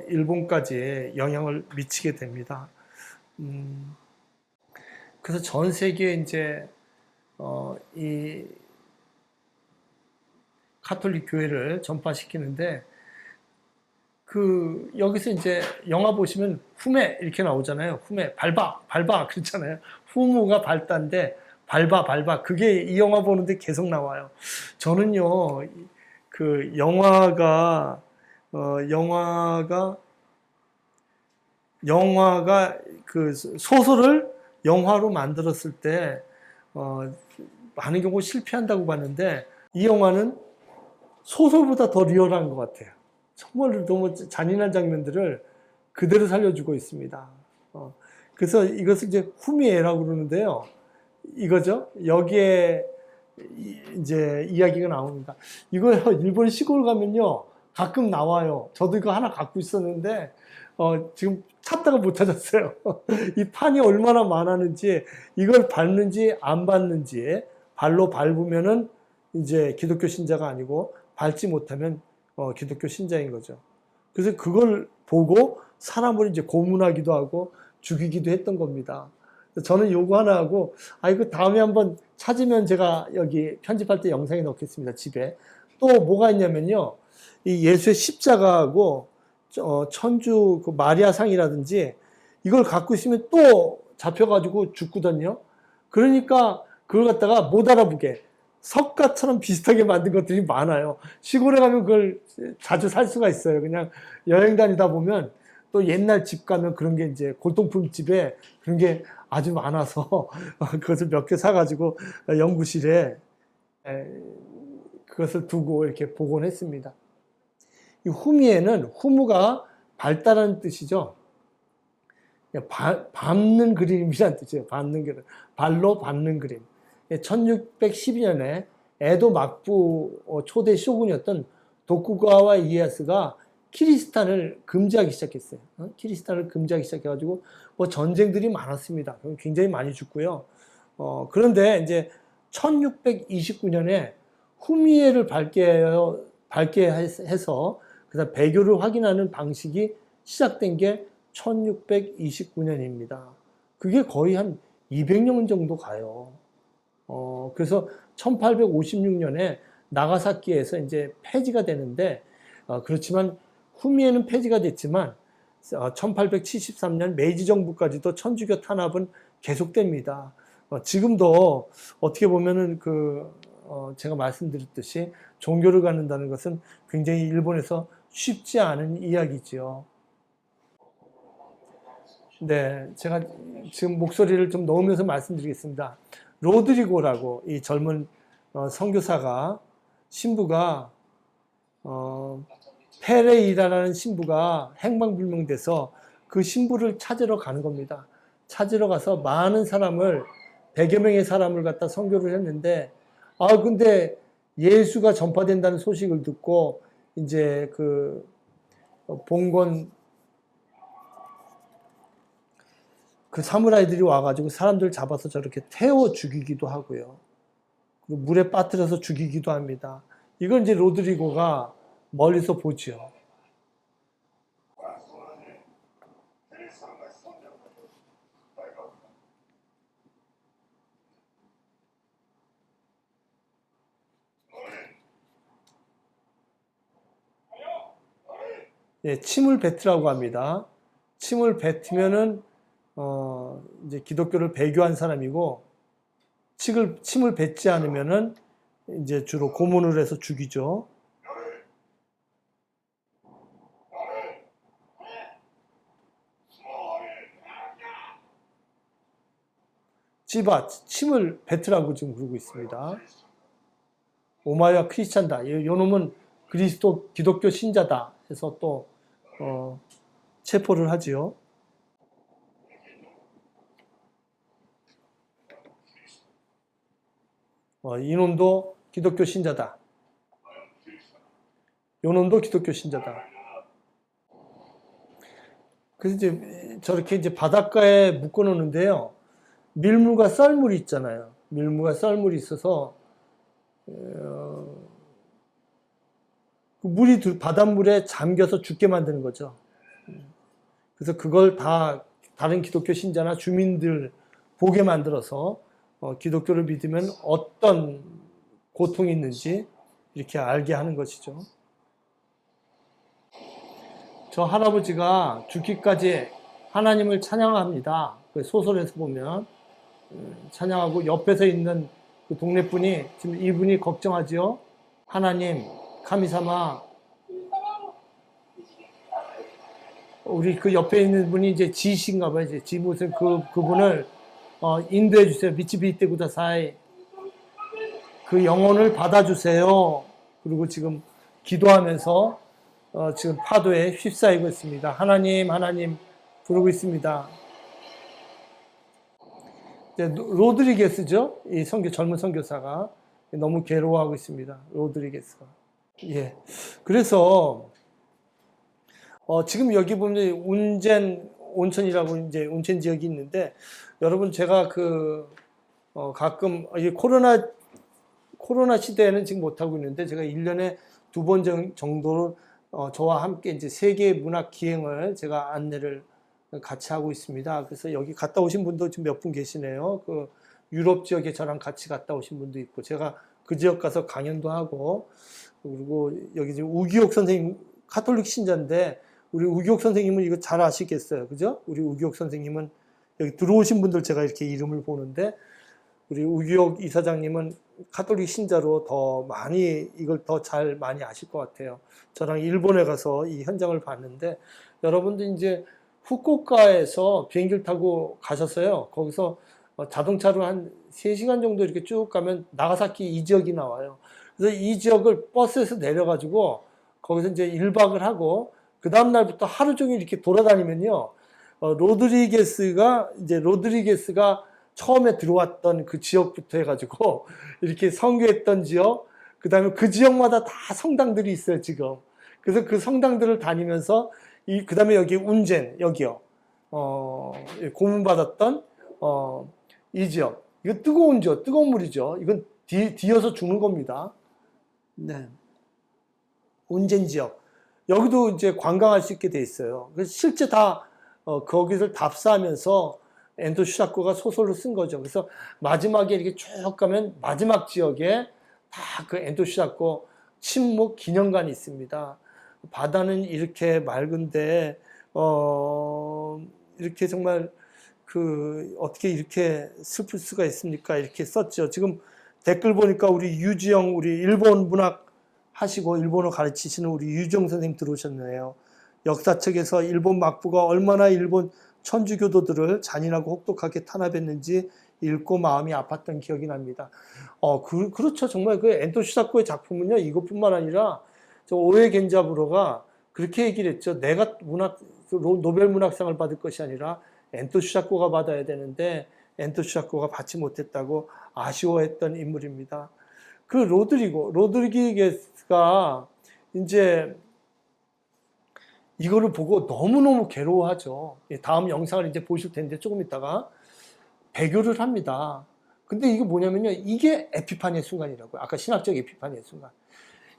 일본까지 영향을 미치게 됩니다. 그래서 전 세계에 이제 이 카톨릭 교회를 전파시키는데, 여기서 이제 영화 보시면 후메 이렇게 나오잖아요. 후메, 밟아 그렇잖아요. 후무가 밟다인데 밟아 그게 이 영화 보는데 계속 나와요. 저는요, 그 영화가 그 소설을 영화로 만들었을 때 많은 경우 실패한다고 봤는데, 이 영화는 소설보다 더 리얼한 것 같아요. 정말 너무 잔인한 장면들을 그대로 살려주고 있습니다. 그래서 이것을 이제 후미에라고 그러는데요. 이거죠. 여기에 이제 이야기가 나옵니다. 이거 일본 시골 가면요, 가끔 나와요. 저도 이거 하나 갖고 있었는데 지금 찾다가 못 찾았어요. 이 판이 얼마나 많았는지, 이걸 밟는지 안 밟는지, 발로 밟으면은 이제 기독교 신자가 아니고, 밟지 못하면 기독교 신자인 거죠. 그래서 그걸 보고 사람을 이제 고문하기도 하고 죽이기도 했던 겁니다. 저는 요거 하나 하고, 이거 다음에 한번 찾으면 제가 여기 편집할 때 영상에 넣겠습니다. 집에. 또 뭐가 있냐면요, 이 예수의 십자가하고 천주 그 마리아상이라든지 이걸 갖고 있으면 또 잡혀가지고 죽거든요. 그러니까 그걸 갖다가 못 알아보게 석가처럼 비슷하게 만든 것들이 많아요. 시골에 가면 그걸 자주 살 수가 있어요. 그냥 여행 다니다 보면 또 옛날 집 가면 그런 게 이제 골동품 집에 그런 게 아주 많아서 그것을 몇 개 사가지고 연구실에 그것을 두고 이렇게 복원했습니다. 이 후미에는 후무가 밟다라는 뜻이죠. 밟는 그림이라는 뜻이에요. 밟는 그림. 발로 밟는 그림. 1612년에 에도 막부 초대 쇼군이었던 도쿠가와 이에야스가 키리스탄을 금지하기 시작했어요. 키리스탄을 금지하기 시작해가지고 뭐 전쟁들이 많았습니다. 굉장히 많이 죽고요. 그런데 이제 1629년에 후미에를 밟게 해서 그다음 배교를 확인하는 방식이 시작된 게 1629년입니다. 그게 거의 한 200년 정도 가요. 그래서 1856년에 나가사키에서 이제 폐지가 되는데, 그렇지만 후미에는 폐지가 됐지만 1873년 메이지 정부까지도 천주교 탄압은 계속됩니다. 지금도 어떻게 보면은 제가 말씀드렸듯이 종교를 갖는다는 것은 굉장히 일본에서 쉽지 않은 이야기지요. 네, 제가 지금 목소리를 좀 넣으면서 말씀드리겠습니다. 로드리고라고 이 젊은 선교사가, 신부가 페레이라라는 신부가 행방불명돼서 그 신부를 찾으러 가는 겁니다. 찾으러 가서 많은 사람을, 100여 명의 사람을 갖다 선교를 했는데, 근데 예수가 전파된다는 소식을 듣고 이제 봉건 사무라이들이 와가지고 사람들 잡아서 저렇게 태워 죽이기도 하고요. 그리고 물에 빠뜨려서 죽이기도 합니다. 이걸 이제 로드리고가 멀리서 보죠. 예, 침을 뱉으라고 합니다. 침을 뱉으면은 이제 기독교를 배교한 사람이고, 침을 뱉지 않으면은 이제 주로 고문을 해서 죽이죠. 찌바, 침을 뱉으라고 지금 그러고 있습니다. 오마이와 크리스찬다. 요 놈은 그리스도 기독교 신자다 해서 또 체포를 하지요. 이놈도 기독교 신자다. 요놈도 기독교 신자다. 그래서 이제 저렇게 이제 바닷가에 묶어 놓는데요. 밀물과 썰물이 있잖아요. 밀물과 썰물이 있어서 물이 바닷물에 잠겨서 죽게 만드는 거죠. 그래서 그걸 다 다른 기독교 신자나 주민들 보게 만들어서 기독교를 믿으면 어떤 고통이 있는지 이렇게 알게 하는 것이죠. 저 할아버지가 죽기까지 하나님을 찬양합니다. 소설에서 보면 찬양하고 옆에서 있는 그 동네 분이 지금 이분이 걱정하지요. 하나님, 카미사마, 우리 그 옆에 있는 분이 이제 지신가 봐요. 이제 지 무슨 그분을 인도해 주세요. 미치비테 구다사이. 그 영혼을 받아주세요. 그리고 지금 기도하면서 지금 파도에 휩싸이고 있습니다. 하나님, 하나님 부르고 있습니다. 로드리게스죠. 이 젊은 선교사가 너무 괴로워하고 있습니다. 로드리게스가. 예. 그래서 지금 여기 보면 운젠 온천이라고 이제 온천 지역이 있는데, 여러분 제가 가끔 이 코로나 시대에는 지금 못 하고 있는데, 제가 1년에 2번 정도로 저와 함께 이제 세계 문학 기행을 제가 안내를 같이 하고 있습니다. 그래서 여기 갔다 오신 분도 지금 몇 분 계시네요. 그 유럽 지역에 저랑 같이 갔다 오신 분도 있고, 제가 그 지역 가서 강연도 하고, 그리고 여기 지금 우기옥 선생님 카톨릭 신자인데, 우리 우기옥 선생님은 이거 잘 아시겠어요, 그죠? 우리 우기옥 선생님은 여기 들어오신 분들 제가 이렇게 이름을 보는데, 우리 우기옥 이사장님은 카톨릭 신자로 더 많이 이걸 더 잘 많이 아실 것 같아요. 저랑 일본에 가서 이 현장을 봤는데, 여러분들 이제 후쿠오카에서 비행기를 타고 가셨어요. 거기서 자동차로 한 3시간 정도 이렇게 쭉 가면 나가사키 이 지역이 나와요. 그래서 이 지역을 버스에서 내려가지고 거기서 이제 1박을 하고, 그 다음날부터 하루 종일 이렇게 돌아다니면요. 로드리게스가 처음에 들어왔던 그 지역부터 해가지고 이렇게 선교했던 지역, 그 다음에 그 지역마다 다 성당들이 있어요, 지금. 그래서 그 성당들을 다니면서 그 다음에 여기 운젠, 여기요. 고문받았던, 이 지역. 이거 뜨거운 물이죠. 이건 뒤어서 죽는 겁니다. 네. 운젠 지역. 여기도 이제 관광할 수 있게 돼 있어요. 그래서 실제 다, 거기를 답사하면서 엔도 슈사코가 소설로 쓴 거죠. 그래서 마지막에 이렇게 쭉 가면 마지막 지역에 다 그 엔도 슈사코 침묵 기념관이 있습니다. 바다는 이렇게 맑은데, 이렇게 정말 어떻게 이렇게 슬플 수가 있습니까? 이렇게 썼죠. 지금 댓글 보니까 우리 유지영, 우리 일본 문학 하시고 일본어 가르치시는 우리 유지영 선생님 들어오셨네요. 역사책에서 일본 막부가 얼마나 일본 천주교도들을 잔인하고 혹독하게 탄압했는지 읽고 마음이 아팠던 기억이 납니다. 그렇죠. 정말 그 엔토 슈사코의 작품은요, 이것뿐만 아니라 저 오에 겐자부로가 그렇게 얘기를 했죠. 내가 노벨 문학상을 받을 것이 아니라 엔토 슈사코가 받아야 되는데 엔토 슈사코가 받지 못했다고 아쉬워했던 인물입니다. 그 로드리게스가 이제 이거를 보고 너무너무 괴로워하죠. 다음 영상을 이제 보실 텐데 조금 있다가 배교를 합니다. 근데 이게 뭐냐면요. 이게 에피파니의 순간이라고요. 아까 신학적 에피파니의 순간.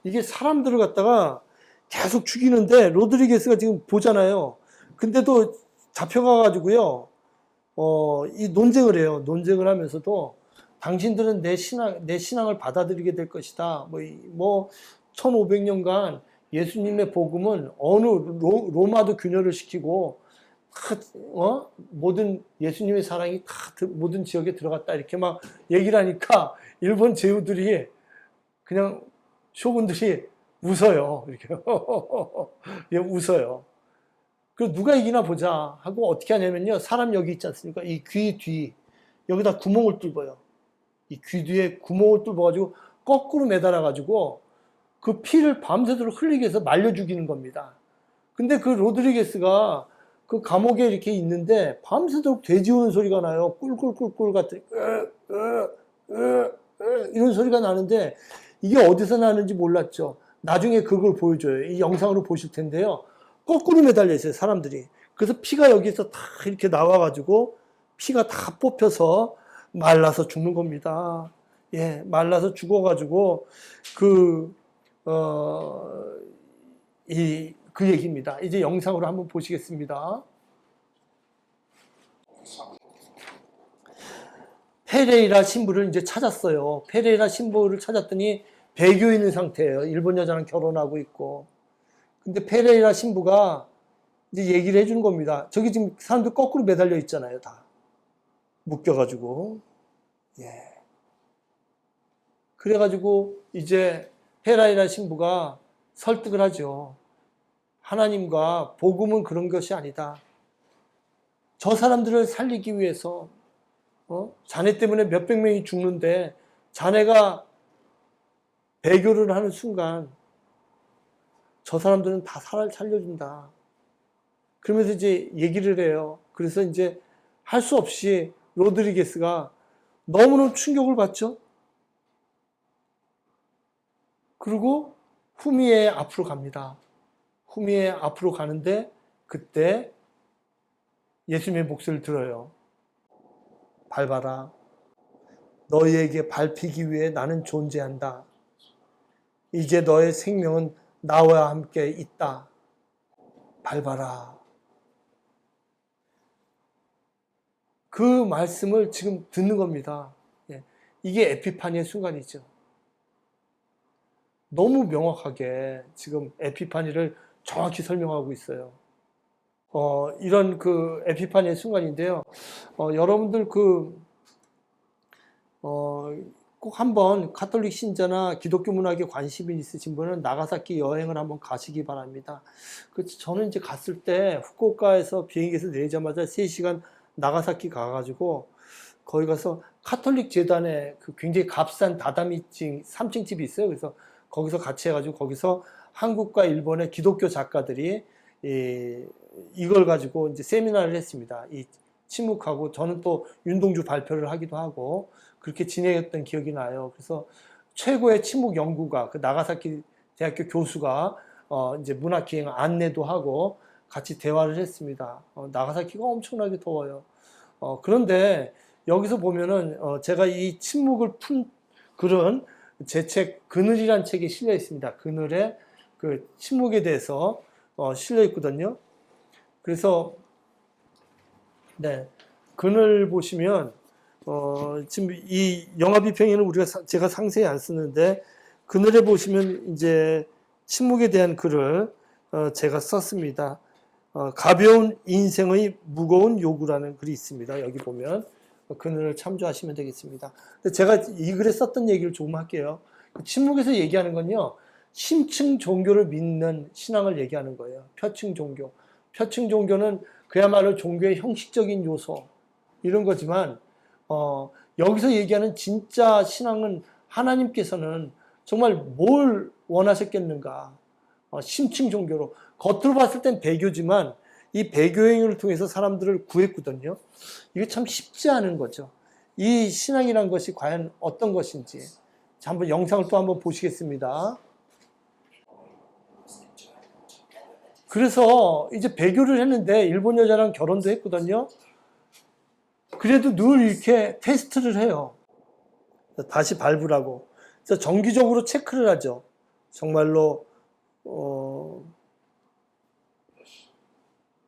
이게 사람들을 갖다가 계속 죽이는데 로드리게스가 지금 보잖아요. 근데도 잡혀가가지고요. 이 논쟁을 해요. 논쟁을 하면서도 당신들은 내 신앙을 받아들이게 될 것이다. 1500년간 예수님의 복음은 어느 로마도 균열을 시키고 모든 예수님의 사랑이 다 모든 지역에 들어갔다 이렇게 막 얘기를 하니까 일본 제후들이 그냥 쇼군들이 웃어요. 이렇게 웃어요. 그래서 누가 이기나 보자 하고 어떻게 하냐면요. 사람 여기 있지 않습니까? 이 귀 뒤 여기다 구멍을 뚫어요. 이 귀 뒤에 구멍을 뚫어가지고 거꾸로 매달아가지고 그 피를 밤새도록 흘리게 해서 말려 죽이는 겁니다. 근데 그 로드리게스가 그 감옥에 이렇게 있는데 밤새도록 돼지 우는 소리가 나요. 꿀꿀꿀꿀 같은 이런 소리가 나는데 이게 어디서 나는지 몰랐죠. 나중에 그걸 보여줘요. 이 영상으로 보실 텐데요. 거꾸로 매달려 있어요, 사람들이. 그래서 피가 여기서 다 이렇게 나와가지고 피가 다 뽑혀서 말라서 죽는 겁니다. 예, 말라서 죽어가지고 그 얘기입니다. 이제 영상으로 한번 보시겠습니다. 페레이라 신부를 이제 찾았어요. 페레이라 신부를 찾았더니 배교인인 상태예요. 일본 여자랑 결혼하고 있고. 근데 페레이라 신부가 이제 얘기를 해주는 겁니다. 저기 지금 사람들 거꾸로 매달려 있잖아요. 다 묶여가지고. 예. 그래가지고 이제 페레이라 신부가 설득을 하죠. 하나님과 복음은 그런 것이 아니다. 저 사람들을 살리기 위해서 자네 때문에 몇백 명이 죽는데 자네가 배교를 하는 순간 저 사람들은 다 살려준다. 그러면서 이제 얘기를 해요. 그래서 이제 할 수 없이 로드리게스가 너무너무 충격을 받죠. 그리고 후미에 앞으로 갑니다. 후미에 앞으로 가는데 그때 예수님의 목소리를 들어요. 밟아라. 너희에게 밟히기 위해 나는 존재한다. 이제 너의 생명은 나와 함께 있다. 밟아라. 그 말씀을 지금 듣는 겁니다. 이게 에피파니의 순간이죠. 너무 명확하게 지금 에피파니를 정확히 설명하고 있어요. 이런 그 에피파니의 순간인데요. 여러분들 꼭 한번 가톨릭 신자나 기독교 문학에 관심이 있으신 분은 나가사키 여행을 한번 가시기 바랍니다. 저는 이제 갔을 때 후쿠오카에서 비행기에서 내리자마자 3시간 나가사키 가가지고 거기 가서 가톨릭 재단에 그 굉장히 값싼 다다미층 3층 집이 있어요. 그래서 거기서 같이 해가지고 거기서 한국과 일본의 기독교 작가들이 이걸 가지고 이제 세미나를 했습니다. 이 침묵하고 저는 또 윤동주 발표를 하기도 하고 그렇게 진행했던 기억이 나요. 그래서 최고의 침묵 연구가 그 나가사키 대학교 교수가 이제 문학기행 안내도 하고 같이 대화를 했습니다. 나가사키가 엄청나게 더워요. 그런데 여기서 보면은 제가 이 침묵을 푼 글은 제 책 그늘이란 책에 실려 있습니다. 그늘에 그 침묵에 대해서 실려 있거든요. 그래서 네, 그늘 보시면 지금 이 영화 비평에는 제가 상세히 안 쓰는데 그늘에 보시면 이제 침묵에 대한 글을 제가 썼습니다. 가벼운 인생의 무거운 요구라는 글이 있습니다. 여기 보면 그늘을 참조하시면 되겠습니다. 제가 이 글에 썼던 얘기를 조금 할게요. 침묵에서 얘기하는 건요, 심층 종교를 믿는 신앙을 얘기하는 거예요. 표층 종교. 표층 종교는 그야말로 종교의 형식적인 요소 이런 거지만 여기서 얘기하는 진짜 신앙은 하나님께서는 정말 뭘 원하셨겠는가. 심층 종교로 겉으로 봤을 땐 배교지만 이 배교행위를 통해서 사람들을 구했거든요. 이게 참 쉽지 않은 거죠. 이 신앙이란 것이 과연 어떤 것인지. 자, 한번 영상을 또 한번 보시겠습니다. 그래서 이제 배교를 했는데 일본 여자랑 결혼도 했거든요. 그래도 늘 이렇게 테스트를 해요. 다시 밟으라고. 그래서 정기적으로 체크를 하죠. 정말로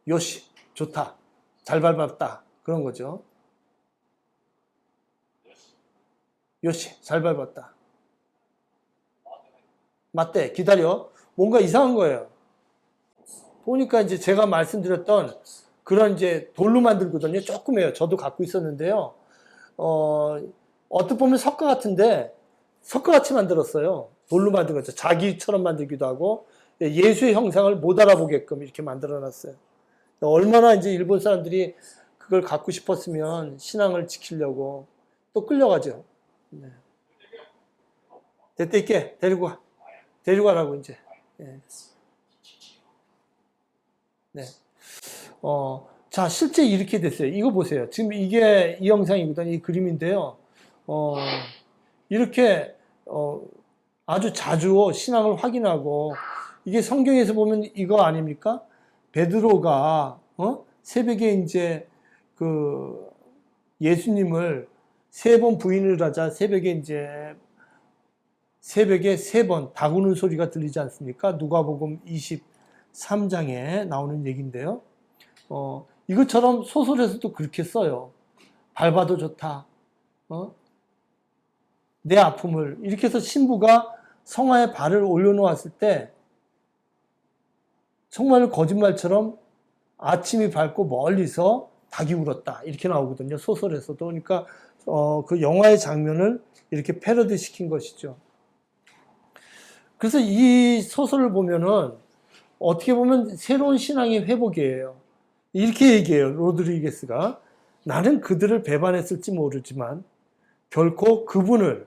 요시 좋다. 잘 밟았다. 그런 거죠. 요시 잘 밟았다. 맞대. 기다려. 뭔가 이상한 거예요. 보니까 이제 제가 말씀드렸던 그런 이제 돌로 만들거든요. 조그매요. 저도 갖고 있었는데요. 어떻게 보면 석가 같은데 석가같이 만들었어요. 돌로 만든 거죠. 자기처럼 만들기도 하고 예수의 형상을 못 알아보게끔 이렇게 만들어 놨어요. 얼마나 이제 일본 사람들이 그걸 갖고 싶었으면 신앙을 지키려고 또 끌려가죠. 네. 됐다 있게 데리고 가. 데리고 가라고 이제. 네. 네. 자, 실제 이렇게 됐어요. 이거 보세요. 지금 이게 이 영상이거든요. 이 그림인데요. 이렇게, 아주 자주 신앙을 확인하고, 이게 성경에서 보면 이거 아닙니까? 베드로가, 새벽에 이제 그 예수님을 3번 부인을 하자 새벽에 이제 새벽에 3번 다구는 소리가 들리지 않습니까? 누가복음 23장에 나오는 얘기인데요. 이것처럼 소설에서도 그렇게 써요. 밟아도 좋다. 내 아픔을. 이렇게 해서 신부가 성화에 발을 올려놓았을 때 정말 거짓말처럼 아침이 밝고 멀리서 닭이 울었다. 이렇게 나오거든요. 소설에서도. 그러니까 그 영화의 장면을 이렇게 패러디 시킨 것이죠. 그래서 이 소설을 보면은 어떻게 보면 새로운 신앙의 회복이에요. 이렇게 얘기해요. 로드리게스가. 나는 그들을 배반했을지 모르지만 결코 그분을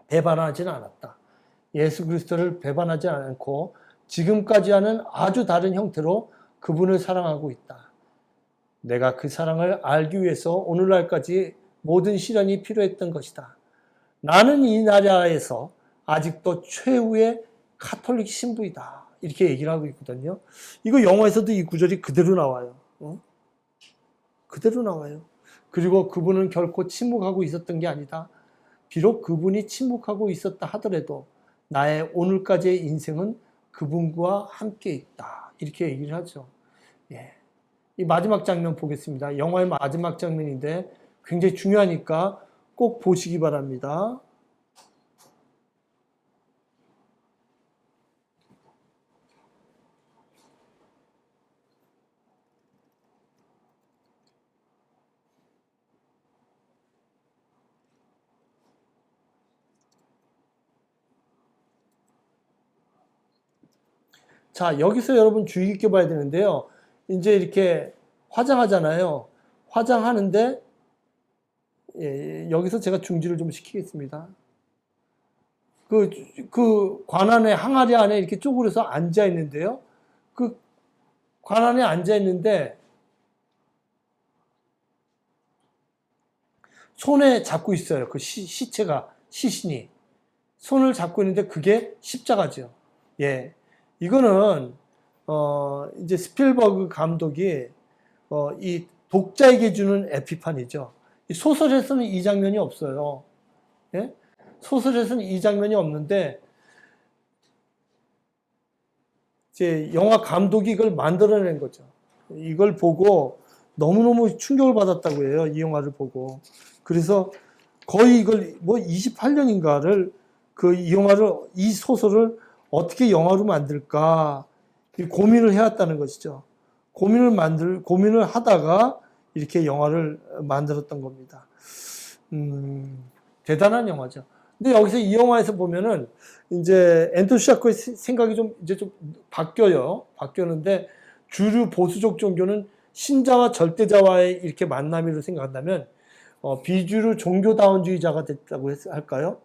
배반하지는 않았다. 예수 그리스도를 배반하지 않고 지금까지와는 아주 다른 형태로 그분을 사랑하고 있다. 내가 그 사랑을 알기 위해서 오늘날까지 모든 시련이 필요했던 것이다. 나는 이 나라에서 아직도 최후의 카톨릭 신부이다. 이렇게 얘기를 하고 있거든요. 이거 영화에서도 이 구절이 그대로 나와요. 그대로 나와요. 그리고 그분은 결코 침묵하고 있었던 게 아니다. 비록 그분이 침묵하고 있었다 하더라도 나의 오늘까지의 인생은 그분과 함께 있다. 이렇게 얘기를 하죠. 예. 이 마지막 장면 보겠습니다. 영화의 마지막 장면인데 굉장히 중요하니까 꼭 보시기 바랍니다. 자, 여기서 여러분 주의 깊게 봐야 되는데요. 이제 이렇게 화장하잖아요. 화장하는데, 여기서 제가 중지를 좀 시키겠습니다. 그 관안의 항아리 안에 이렇게 쪼그려서 앉아 있는데요. 그 관안에 앉아 있는데, 손에 잡고 있어요. 그 시체가, 시신이. 손을 잡고 있는데 그게 십자가죠. 예. 이거는 이제 스필버그 감독이 이 독자에게 주는 에피판이죠. 이 소설에서는 이 장면이 없어요. 예? 소설에서는 이 장면이 없는데 이제 영화 감독이 이걸 만들어낸 거죠. 이걸 보고 너무너무 충격을 받았다고 해요. 이 영화를 보고. 그래서 거의 이걸 뭐 28년인가를 이 영화를, 이 소설을 어떻게 영화로 만들까 고민을 해왔다는 것이죠. 고민을 하다가 이렇게 영화를 만들었던 겁니다. 대단한 영화죠. 근데 여기서 이 영화에서 보면은 이제 앤토니 샤코의 생각이 좀 바뀌어요. 바뀌었는데 주류 보수적 종교는 신자와 절대자와의 이렇게 만남이라고 생각한다면 비주류 종교다원주의자가 됐다고 할까요?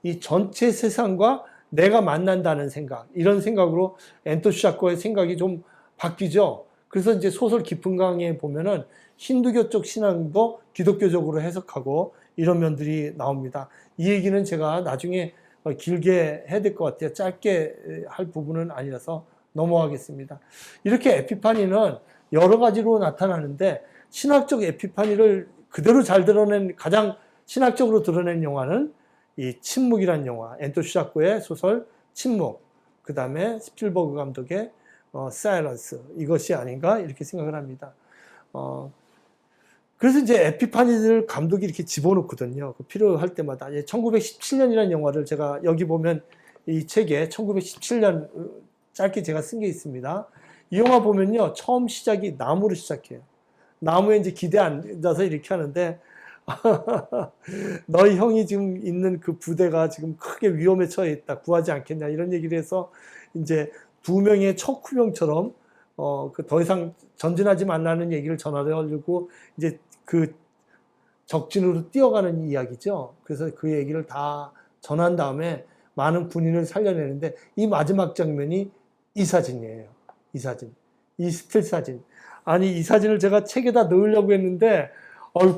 이 전체 세상과 내가 만난다는 생각, 이런 생각으로 앤토니 샤코의 생각이 좀 바뀌죠. 그래서 이제 소설 깊은 강에 보면은 힌두교 쪽 신앙도 기독교적으로 해석하고 이런 면들이 나옵니다. 이 얘기는 제가 나중에 길게 해야 될 것 같아요. 짧게 할 부분은 아니라서 넘어가겠습니다. 이렇게 에피파니는 여러 가지로 나타나는데 신학적 에피파니를 그대로 잘 드러낸, 가장 신학적으로 드러낸 영화는 이 침묵이란 영화, 앤토니 샤코의 소설 침묵, 그 다음에 스필버그 감독의 사일런스, 이것이 아닌가 이렇게 생각을 합니다. 그래서 이제 에피파니들 감독이 이렇게 집어넣거든요. 필요할 때마다. 1917년이라는 영화를 제가 여기 보면 이 책에 1917년 짧게 제가 쓴 게 있습니다. 이 영화 보면요, 처음 시작이 나무로 시작해요. 나무에 이제 기대 앉아서 이렇게 하는데 너희 형이 지금 있는 그 부대가 지금 크게 위험에 처해 있다. 구하지 않겠냐 이런 얘기를 해서 이제 두 명의 척후병처럼 그 더 이상 전진하지 말라는 얘기를 전하려 하려고 이제 그 적진으로 뛰어가는 이야기죠. 그래서 그 얘기를 다 전한 다음에 많은 군인을 살려내는데 이 마지막 장면이 이 사진이에요. 이 사진. 이 스틸 사진. 아니, 이 사진을 제가 책에다 넣으려고 했는데,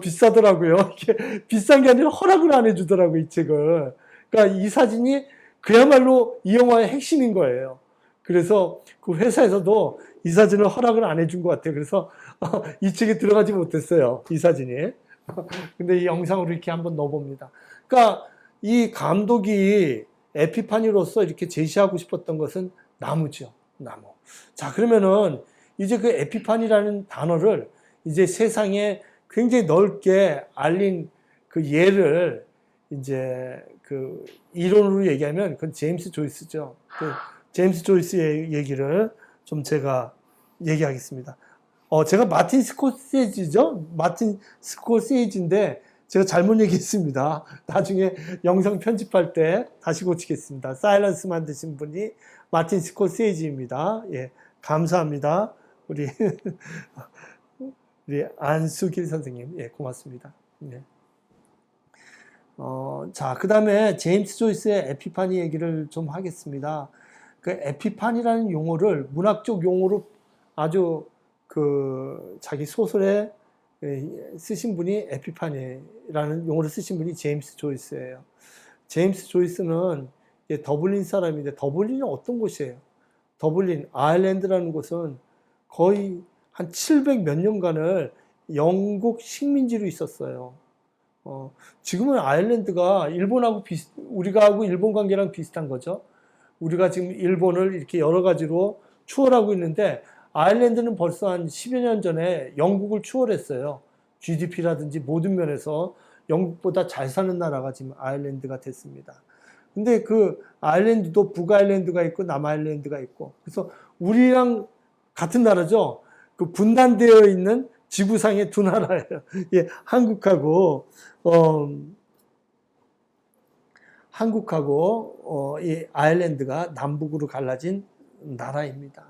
비싸더라고요. 이게 비싼 게 아니라 허락을 안 해주더라고요, 이 책을. 그러니까 이 사진이 그야말로 이 영화의 핵심인 거예요. 그래서 그 회사에서도 이 사진을 허락을 안 해준 것 같아요. 그래서 이 책에 들어가지 못했어요, 이 사진이. 근데 이 영상으로 이렇게 한번 넣어봅니다. 그러니까 이 감독이 에피파니로서 이렇게 제시하고 싶었던 것은 나무죠, 나무. 자, 그러면은 이제 그 에피파니라는 단어를 이제 세상에 굉장히 넓게 알린 그 예를 이제 그 이론으로 얘기하면 그건 제임스 조이스죠. 그 제임스 조이스의 얘기를 좀 제가 얘기하겠습니다. 제가 마틴 스콜세지죠? 마틴 스콜세지인데 제가 잘못 얘기했습니다. 나중에 영상 편집할 때 다시 고치겠습니다. 사일런스 만드신 분이 마틴 스콜세지입니다. 예, 감사합니다. 우리 안수길 선생님, 예, 고맙습니다. 네. 자, 그 다음에 제임스 조이스의 에피파니 얘기를 좀 하겠습니다. 그 에피파니라는 용어를 문학적 용어로 아주 그 자기 소설에 쓰신 분이 에피파니라는 용어를 쓰신 분이 제임스 조이스예요. 제임스 조이스는 더블린 사람인데 더블린은 어떤 곳이에요? 더블린, 아일랜드라는 곳은 거의 한 700 몇 년간을 영국 식민지로 있었어요. 지금은 아일랜드가 일본하고 우리가 하고 일본 관계랑 비슷한 거죠. 우리가 지금 일본을 이렇게 여러 가지로 추월하고 있는데 아일랜드는 벌써 한 10여 년 전에 영국을 추월했어요. GDP라든지 모든 면에서 영국보다 잘 사는 나라가 지금 아일랜드가 됐습니다. 근데 그 아일랜드도 북아일랜드가 있고 남아일랜드가 있고, 그래서 우리랑 같은 나라죠. 그 분단되어 있는 지구상의 두 나라예요. 예, 한국하고 이 아일랜드가 남북으로 갈라진 나라입니다.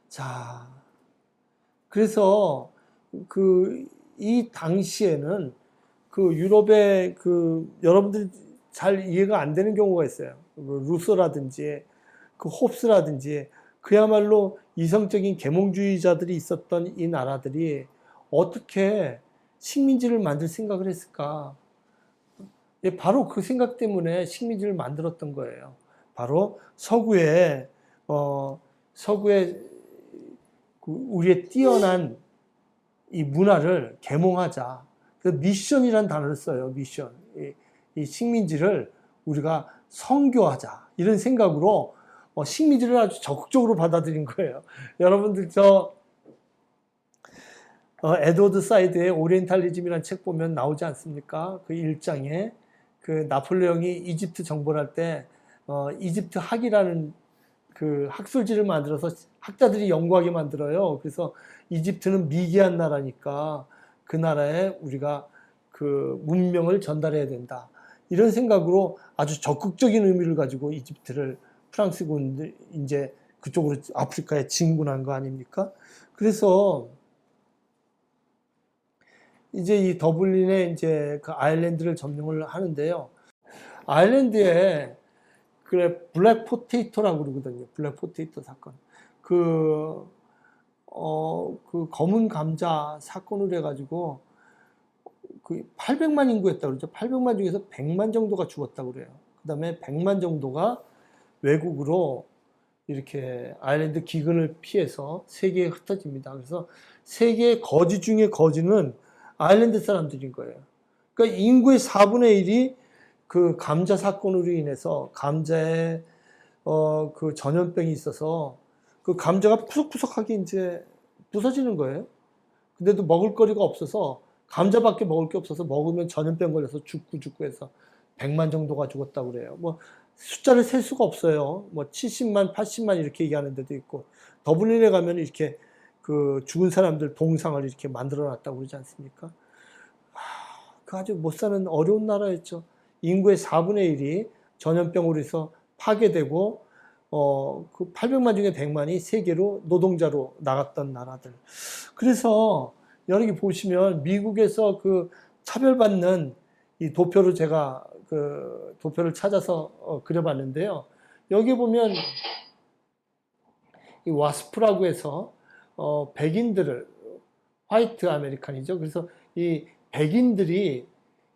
자, 그래서 이 당시에는 그 유럽의 여러분들이 잘 이해가 안 되는 경우가 있어요. 루소라든지 그 홉스라든지 그야말로 이성적인 계몽주의자들이 있었던 이 나라들이 어떻게 식민지를 만들 생각을 했을까? 바로 그 생각 때문에 식민지를 만들었던 거예요. 바로 서구의 우리의 뛰어난 이 문화를 계몽하자. 그래서 미션이라는 단어를 써요. 미션. 이 식민지를 우리가 선교하자. 이런 생각으로 식민지를 아주 적극적으로 받아들인 거예요. 여러분들 에드워드 사이드의 오리엔탈리즘이라는 책 보면 나오지 않습니까? 그 1장에 그 나폴레옹이 이집트 정벌 할 때 이집트 학이라는 그 학술지를 만들어서 학자들이 연구하게 만들어요. 그래서 이집트는 미개한 나라니까 그 나라에 우리가 그 문명을 전달해야 된다. 이런 생각으로 아주 적극적인 의미를 가지고 이집트를 프랑스군들 이제 그쪽으로 아프리카에 진군한 거 아닙니까? 그래서 이제 이 더블린에 이제 그 아일랜드를 점령을 하는데요. 아일랜드에 블랙 포테이토라고 그러거든요. 블랙 포테이토 사건. 그 검은 감자 사건을 해가지고 그 800만 인구였다고 그러죠. 800만 중에서 100만 정도가 죽었다고 그래요. 그 다음에 100만 정도가 외국으로 이렇게 아일랜드 기근을 피해서 세계에 흩어집니다. 그래서 세계의 거지 중에 거지는 아일랜드 사람들인 거예요. 그러니까 인구의 4분의 1이 그 감자 사건으로 인해서 감자에 그 전염병이 있어서 그 감자가 푸석푸석하게 이제 부서지는 거예요. 근데도 먹을 거리가 없어서 감자밖에 먹을 게 없어서 먹으면 전염병 걸려서 죽고 해서 100만 정도가 죽었다고 그래요. 뭐 숫자를 셀 수가 없어요. 뭐 70만, 80만 이렇게 얘기하는 데도 있고, 더블린에 가면 이렇게 그 죽은 사람들 동상을 이렇게 만들어 놨다고 그러지 않습니까? 그 아주 못 사는 어려운 나라였죠. 인구의 4분의 1이 전염병으로 해서 파괴되고, 그 800만 중에 100만이 세계로 노동자로 나갔던 나라들. 그래서 여기 보시면 미국에서 그 차별받는 이 도표를 제가 그 도표를 찾아서 그려봤는데요. 여기 보면 이 와스프라고 해서 백인들을 화이트 아메리칸이죠. 그래서 이 백인들이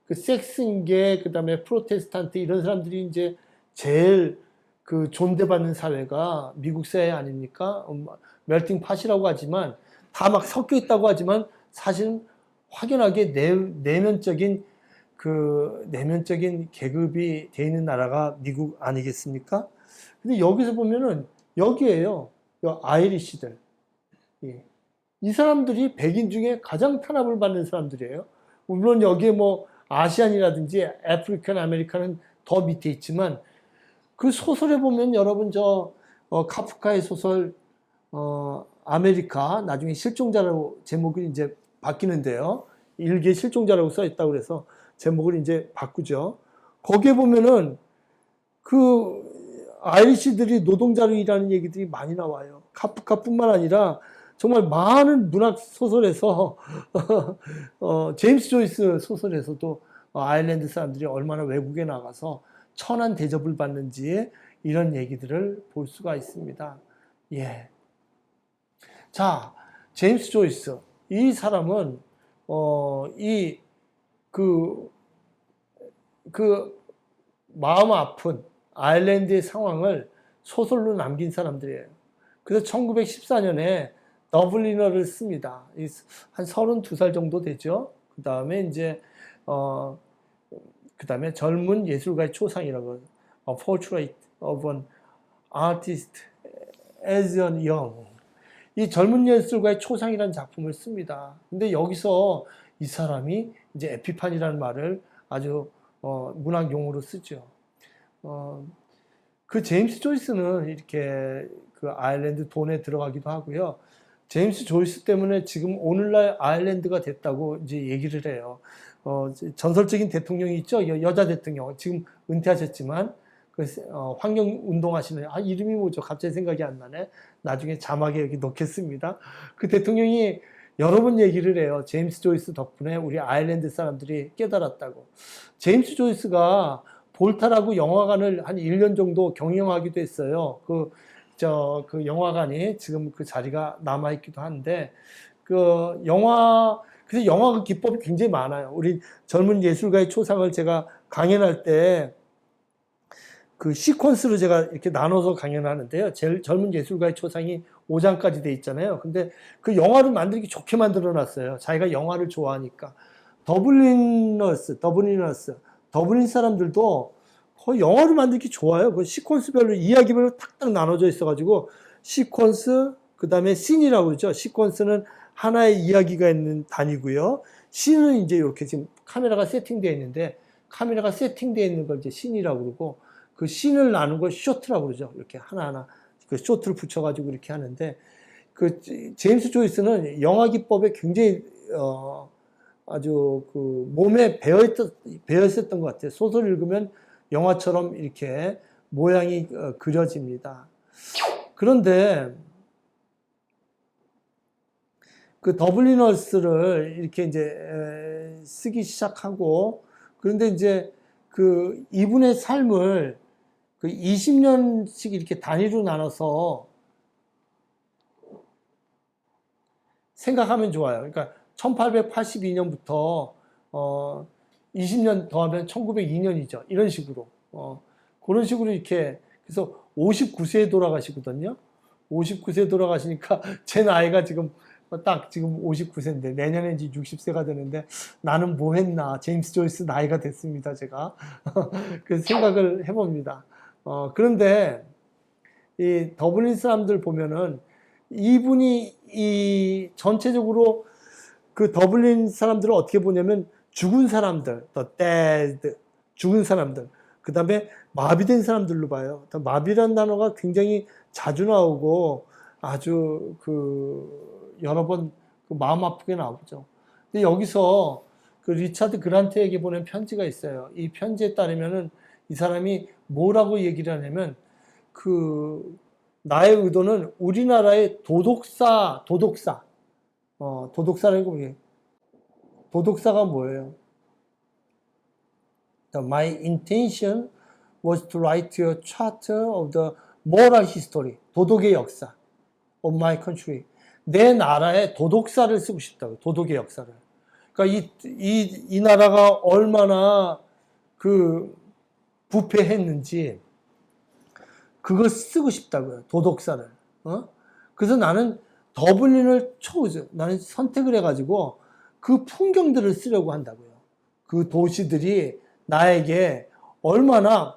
그 섹스인계 그다음에 프로테스탄트 이런 사람들이 이제 제일 그 존대받는 사회가 미국 사회 아닙니까? 멜팅 팟이라고 하지만 다 막 섞여 있다고 하지만 사실은 확연하게 내면적인 계급이 돼 있는 나라가 미국 아니겠습니까? 근데 여기서 보면은 여기에요. 아이리시들. 예. 이 사람들이 백인 중에 가장 탄압을 받는 사람들이에요. 물론 여기에 뭐 아시안이라든지 아프리칸 아메리칸은 더 밑에 있지만 그 소설에 보면 여러분 카프카의 소설 아메리카 나중에 실종자라고 제목이 이제 바뀌는데요. 일개 실종자라고 써 있다고 그래서 제목을 이제 바꾸죠. 거기에 보면은 그 아이리시들이 노동자로 일하는 얘기들이 많이 나와요. 카프카뿐만 아니라 정말 많은 문학 소설에서 제임스 조이스 소설에서도 아일랜드 사람들이 얼마나 외국에 나가서 천한 대접을 받는지 이런 얘기들을 볼 수가 있습니다. 예. 자, 제임스 조이스 이 사람은 마음 아픈 아일랜드의 상황을 소설로 남긴 사람들이에요. 그래서 1914년에 더블리너를 씁니다. 한 32살 정도 되죠. 그 다음에 이제 그 다음에 젊은 예술가의 초상이라고 A Portrait of an Artist as a Young. 이 젊은 예술가의 초상이라는 작품을 씁니다. 근데 여기서 이 사람이 이제 에피판이라는 말을 아주 문학 용어로 쓰죠. 그 제임스 조이스는 이렇게 그 아일랜드 돈에 들어가기도 하고요. 제임스 조이스 때문에 지금 오늘날 아일랜드가 됐다고 이제 얘기를 해요. 전설적인 대통령이 있죠. 여자 대통령. 지금 은퇴하셨지만 그 환경 운동하시는 이름이 뭐죠? 갑자기 생각이 안 나네. 나중에 자막에 여기 넣겠습니다. 그 대통령이 여러 번 얘기를 해요. 제임스 조이스 덕분에 우리 아일랜드 사람들이 깨달았다고. 제임스 조이스가 볼타라고 영화관을 한 1년 정도 경영하기도 했어요. 그 영화관이 지금 그 자리가 남아있기도 한데, 그래서 영화 기법이 굉장히 많아요. 우리 젊은 예술가의 초상을 제가 강연할 때 그 시퀀스로 제가 이렇게 나눠서 강연하는데요. 제일 젊은 예술가의 초상이 5장까지 돼 있잖아요. 근데 그 영화를 만들기 좋게 만들어 놨어요. 자기가 영화를 좋아하니까. 더블린 사람들도 거의 영화를 만들기 좋아요. 그 시퀀스별로 이야기별로 탁탁 나눠져 있어가지고 시퀀스, 그 다음에 씬이라고 그러죠. 시퀀스는 하나의 이야기가 있는 단위고요. 씬은 이제 이렇게 지금 카메라가 세팅되어 있는데 카메라가 세팅되어 있는 걸 이제 씬이라고 그러고 그 씬을 나눈 걸 쇼트라고 그러죠. 이렇게 하나하나 그 쇼트를 붙여가지고 이렇게 하는데 그 제임스 조이스는 영화 기법에 굉장히 아주 그 몸에 배어 있었던 것 같아요. 소설 읽으면 영화처럼 이렇게 모양이 그려집니다. 그런데 그 더블리너스를 이렇게 이제 쓰기 시작하고 그런데 이제 그 이분의 삶을 그 20년씩 이렇게 단위로 나눠서 생각하면 좋아요. 그러니까 1882년부터 20년 더하면 1902년이죠. 이런 식으로 그런 식으로 이렇게 그래서 59세에 돌아가시거든요. 59세에 돌아가시니까 제 나이가 지금 딱 지금 59세인데 내년에 이제 60세가 되는데 나는 뭐 했나. 제임스 조이스 나이가 됐습니다. 제가 그래서 생각을 해봅니다. 그런데 이 더블린 사람들 보면은 이분이 이 전체적으로 그 더블린 사람들을 어떻게 보냐면 죽은 사람들, the dead, 죽은 사람들, 그 그 다음에 마비된 사람들로 봐요. 마비라는 단어가 굉장히 자주 나오고 아주 여러 번 마음 아프게 나오죠. 근데 여기서 그 리차드 그란트에게 보낸 편지가 있어요. 이 편지에 따르면은 이 사람이 뭐라고 얘기를 하냐면 나의 의도는 우리나라의 도독사라는 거 뭐예요? 도독사가 뭐예요? My intention was to write a charter of the moral history. 도덕의 역사 of my country. 내 나라의 도덕사를 쓰고 싶다고. 도덕의 역사를. 그러니까 이 나라가 얼마나 부패했는지 그걸 쓰고 싶다고요. 도덕사를. 그래서 나는 더블린을 나는 선택을 해가지고 그 풍경들을 쓰려고 한다고요. 그 도시들이 나에게 얼마나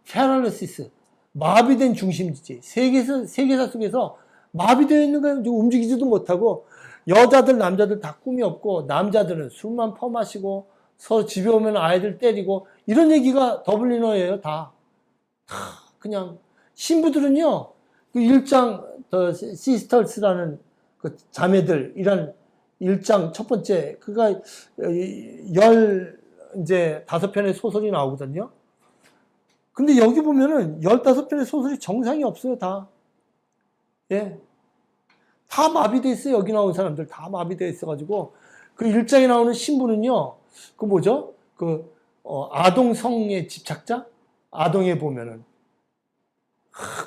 패럴리시스, 마비된 중심지지, 세계사 속에서 마비되어 있는 거예요. 움직이지도 못하고, 여자들, 남자들 다 꿈이 없고, 남자들은 술만 퍼마시고, 서로 집에 오면 아이들 때리고, 이런 얘기가 더블리너예요, 다. 그냥, 신부들은요, 그 1장, 시스터스라는 그 자매들, 이란 1장 첫 번째, 그가 15편의 소설이 나오거든요. 근데 여기 보면은 15편의 소설이 정상이 없어요, 다. 예. 다 마비돼 있어요. 여기 나온 사람들 다 마비돼 있어가지고. 그 1장에 나오는 신부는요, 뭐죠? 아동성의 집착자? 아동에 보면은.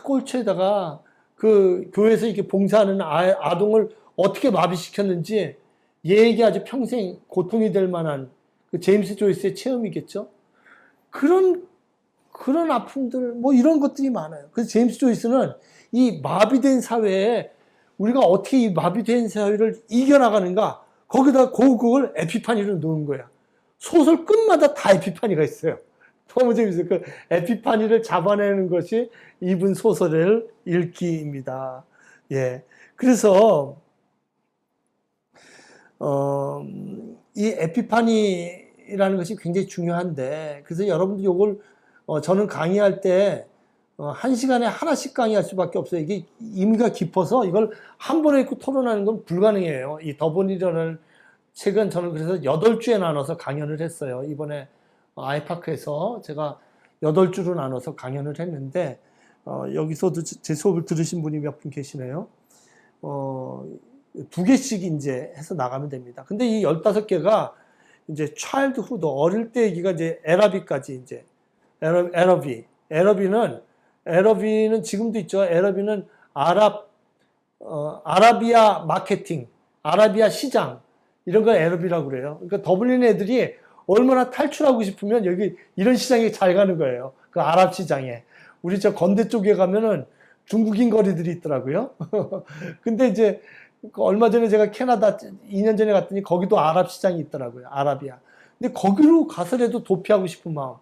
꼴초에다가 교회에서 이렇게 봉사하는 아동을 어떻게 마비시켰는지 얘에게 아주 평생 고통이 될 만한 제임스 조이스의 체험이겠죠? 그런 아픔들, 이런 것들이 많아요. 그래서 제임스 조이스는 이 마비된 사회에 우리가 어떻게 이 마비된 사회를 이겨나가는가, 거기다 그걸 에피파니로 넣은 거야. 소설 끝마다 다 에피파니가 있어요. 너무 재밌어요. 그 에피파니를 잡아내는 것이 이분 소설을 읽기입니다. 예. 그래서, 이 에피파니라는 것이 굉장히 중요한데, 그래서 여러분들 요걸, 저는 강의할 때, 1시간에 하나씩 강의할 수밖에 없어요. 이게 의미가 깊어서 이걸 한 번에 읽고 토론하는 건 불가능해요. 이 더블리너라는 책은 저는 그래서 8주에 나눠서 강연을 했어요. 이번에 아이파크에서 제가 8주로 나눠서 강연을 했는데, 여기서도 제 수업을 들으신 분이 몇 분 계시네요. 2개씩 이제 해서 나가면 됩니다. 근데 이 15개가 이제 차일드후드, 어릴 때 얘기가 이제 에라비까지 이제, 에러비는 지금도 있죠. 에러비는 아라비아 마케팅, 아라비아 시장, 이런 걸 에러비라고 그래요. 그러니까 더블린 애들이 얼마나 탈출하고 싶으면 여기 이런 시장에 잘 가는 거예요. 그 아랍 시장에. 우리 저 건대 쪽에 가면은 중국인 거리들이 있더라고요. 근데 이제 얼마 전에 제가 캐나다 2년 전에 갔더니 거기도 아랍 시장이 있더라고요. 아라비아. 근데 거기로 가서라도 도피하고 싶은 마음.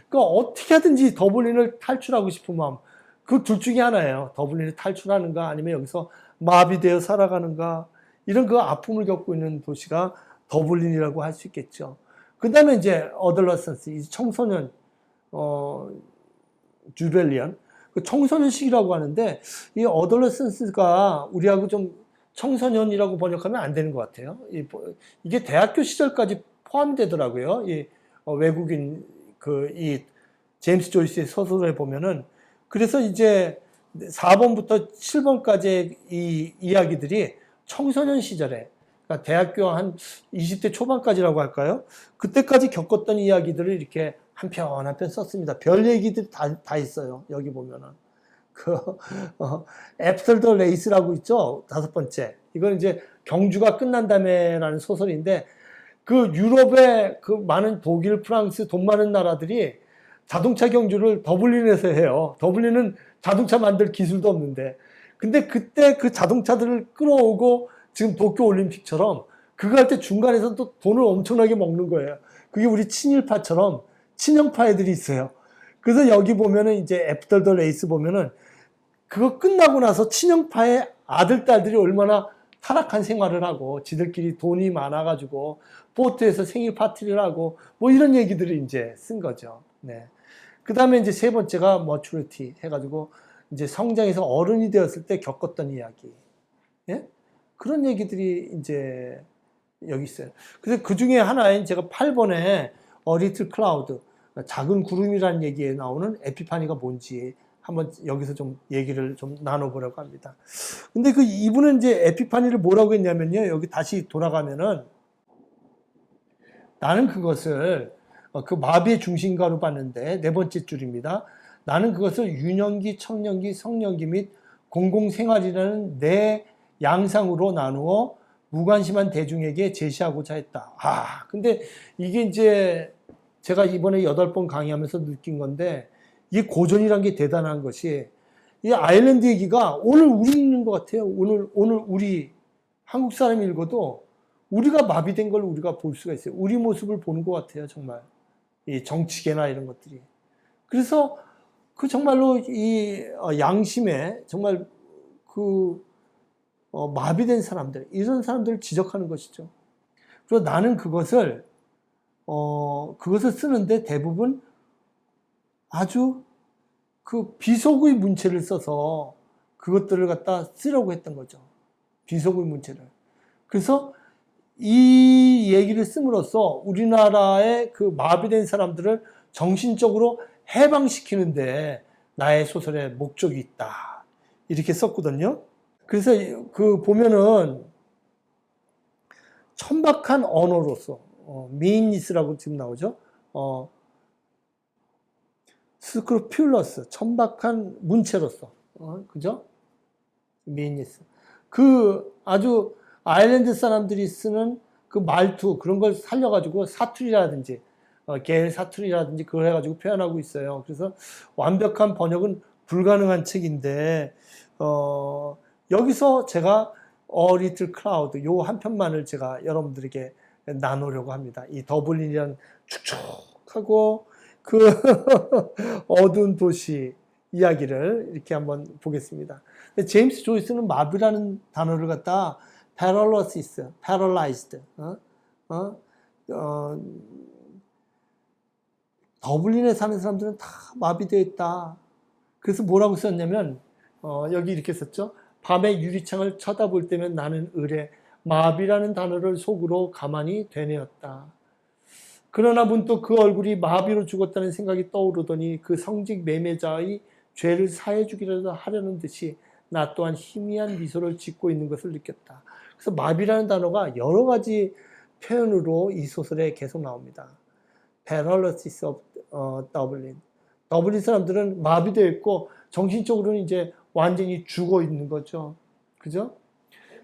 그러니까 어떻게 하든지 더블린을 탈출하고 싶은 마음. 그 둘 중에 하나예요. 더블린을 탈출하는가 아니면 여기서 마비되어 살아가는가. 이런 그 아픔을 겪고 있는 도시가 더블린이라고 할 수 있겠죠. 그 다음에 이제 어덜러선스, 청소년, 주벨리언. 그 청소년 시기라고 하는데 이 어덜러선스가 우리하고 좀 청소년이라고 번역하면 안 되는 것 같아요. 이게 대학교 시절까지 포함되더라고요. 이 외국인 이 제임스 조이스의 소설에 보면은. 그래서 이제 4번부터 7번까지의 이 이야기들이 청소년 시절에, 그러니까 대학교 한 20대 초반까지라고 할까요? 그때까지 겪었던 이야기들을 이렇게 한 편 한 편 썼습니다. 별 얘기들이 다 있어요. 여기 보면은. After the Race라고 있죠? 5번째. 이건 이제 경주가 끝난 다음에라는 소설인데, 유럽의 많은 독일, 프랑스, 돈 많은 나라들이 자동차 경주를 더블린에서 해요. 더블린은 자동차 만들 기술도 없는데. 근데 그때 그 자동차들을 끌어오고 지금 도쿄올림픽처럼 그거 할 때 중간에서 또 돈을 엄청나게 먹는 거예요. 그게 우리 친일파처럼 친형파 애들이 있어요. 그래서 여기 보면은 이제 After the Race 보면은 그거 끝나고 나서 친형파의 아들, 딸들이 얼마나 타락한 생활을 하고 지들끼리 돈이 많아가지고 포트에서 생일 파티를 하고 이런 얘기들을 이제 쓴 거죠. 네. 그 다음에 이제 세 번째가 maturity 해가지고 이제 성장해서 어른이 되었을 때 겪었던 이야기. 예? 그런 얘기들이 이제 여기 있어요. 그래서 그 중에 하나인 제가 8번에 A little cloud, 작은 구름이라는 얘기에 나오는 에피파니가 뭔지 한번 여기서 좀 얘기를 좀 나눠보려고 합니다. 근데 그 이분은 이제 에피파니를 뭐라고 했냐면요. 여기 다시 돌아가면은 나는 그것을 그 마비의 중심가로 봤는데 네 번째 줄입니다. 나는 그것을 유년기, 청년기, 성년기 및 공공생활이라는 네 양상으로 나누어 무관심한 대중에게 제시하고자 했다. 근데 이게 이제 제가 이번에 8번 강의하면서 느낀 건데 이게 고전이란 게 대단한 것이 이 아일랜드 얘기가 오늘 우리 읽는 것 같아요. 오늘 우리 한국 사람이 읽어도 우리가 마비된 걸 우리가 볼 수가 있어요. 우리 모습을 보는 것 같아요. 정말 이 정치계나 이런 것들이. 그래서 그 정말로 이 양심에 정말 그 마비된 사람들, 이런 사람들을 지적하는 것이죠. 그래서 나는 그것을 쓰는데 대부분 아주 그 비속의 문체를 써서 그것들을 갖다 쓰려고 했던 거죠. 비속의 문체를. 그래서 이 얘기를 씀으로써 우리나라의 그 마비된 사람들을 정신적으로 해방시키는데 나의 소설의 목적이 있다. 이렇게 썼거든요. 그래서 그 보면은 천박한 언어로서 meanness라고 지금 나오죠. scrupulous, 천박한 문체로서, 그죠? meanness. 그 아주 아일랜드 사람들이 쓰는 그 말투 그런 걸 살려가지고 사투리라든지 게일 사투리라든지 그걸 해가지고 표현하고 있어요. 그래서 완벽한 번역은 불가능한 책인데 여기서 제가 A Little Cloud 요 한 편만을 제가 여러분들에게 나누려고 합니다. 이 더블린이란 축축하고 그 어두운 도시 이야기를 이렇게 한번 보겠습니다. 제임스 조이스는 마비라는 단어를 갖다 paralysis, paralyzed, 더블린에 사는 사람들은 다 마비되어 있다. 그래서 뭐라고 썼냐면 여기 이렇게 썼죠. 밤에 유리창을 쳐다볼 때면 나는 의뢰 마비라는 단어를 속으로 가만히 되뇌었다. 그러나 문득 그 얼굴이 마비로 죽었다는 생각이 떠오르더니 그 성직 매매자의 죄를 사해주기라도 하려는 듯이 나 또한 희미한 미소를 짓고 있는 것을 느꼈다. 그래서 마비라는 단어가 여러 가지 표현으로 이 소설에 계속 나옵니다. Paralysis of Dublin. 더블린 사람들은 마비되어 있고 정신적으로는 이제 완전히 죽어 있는 거죠. 그죠?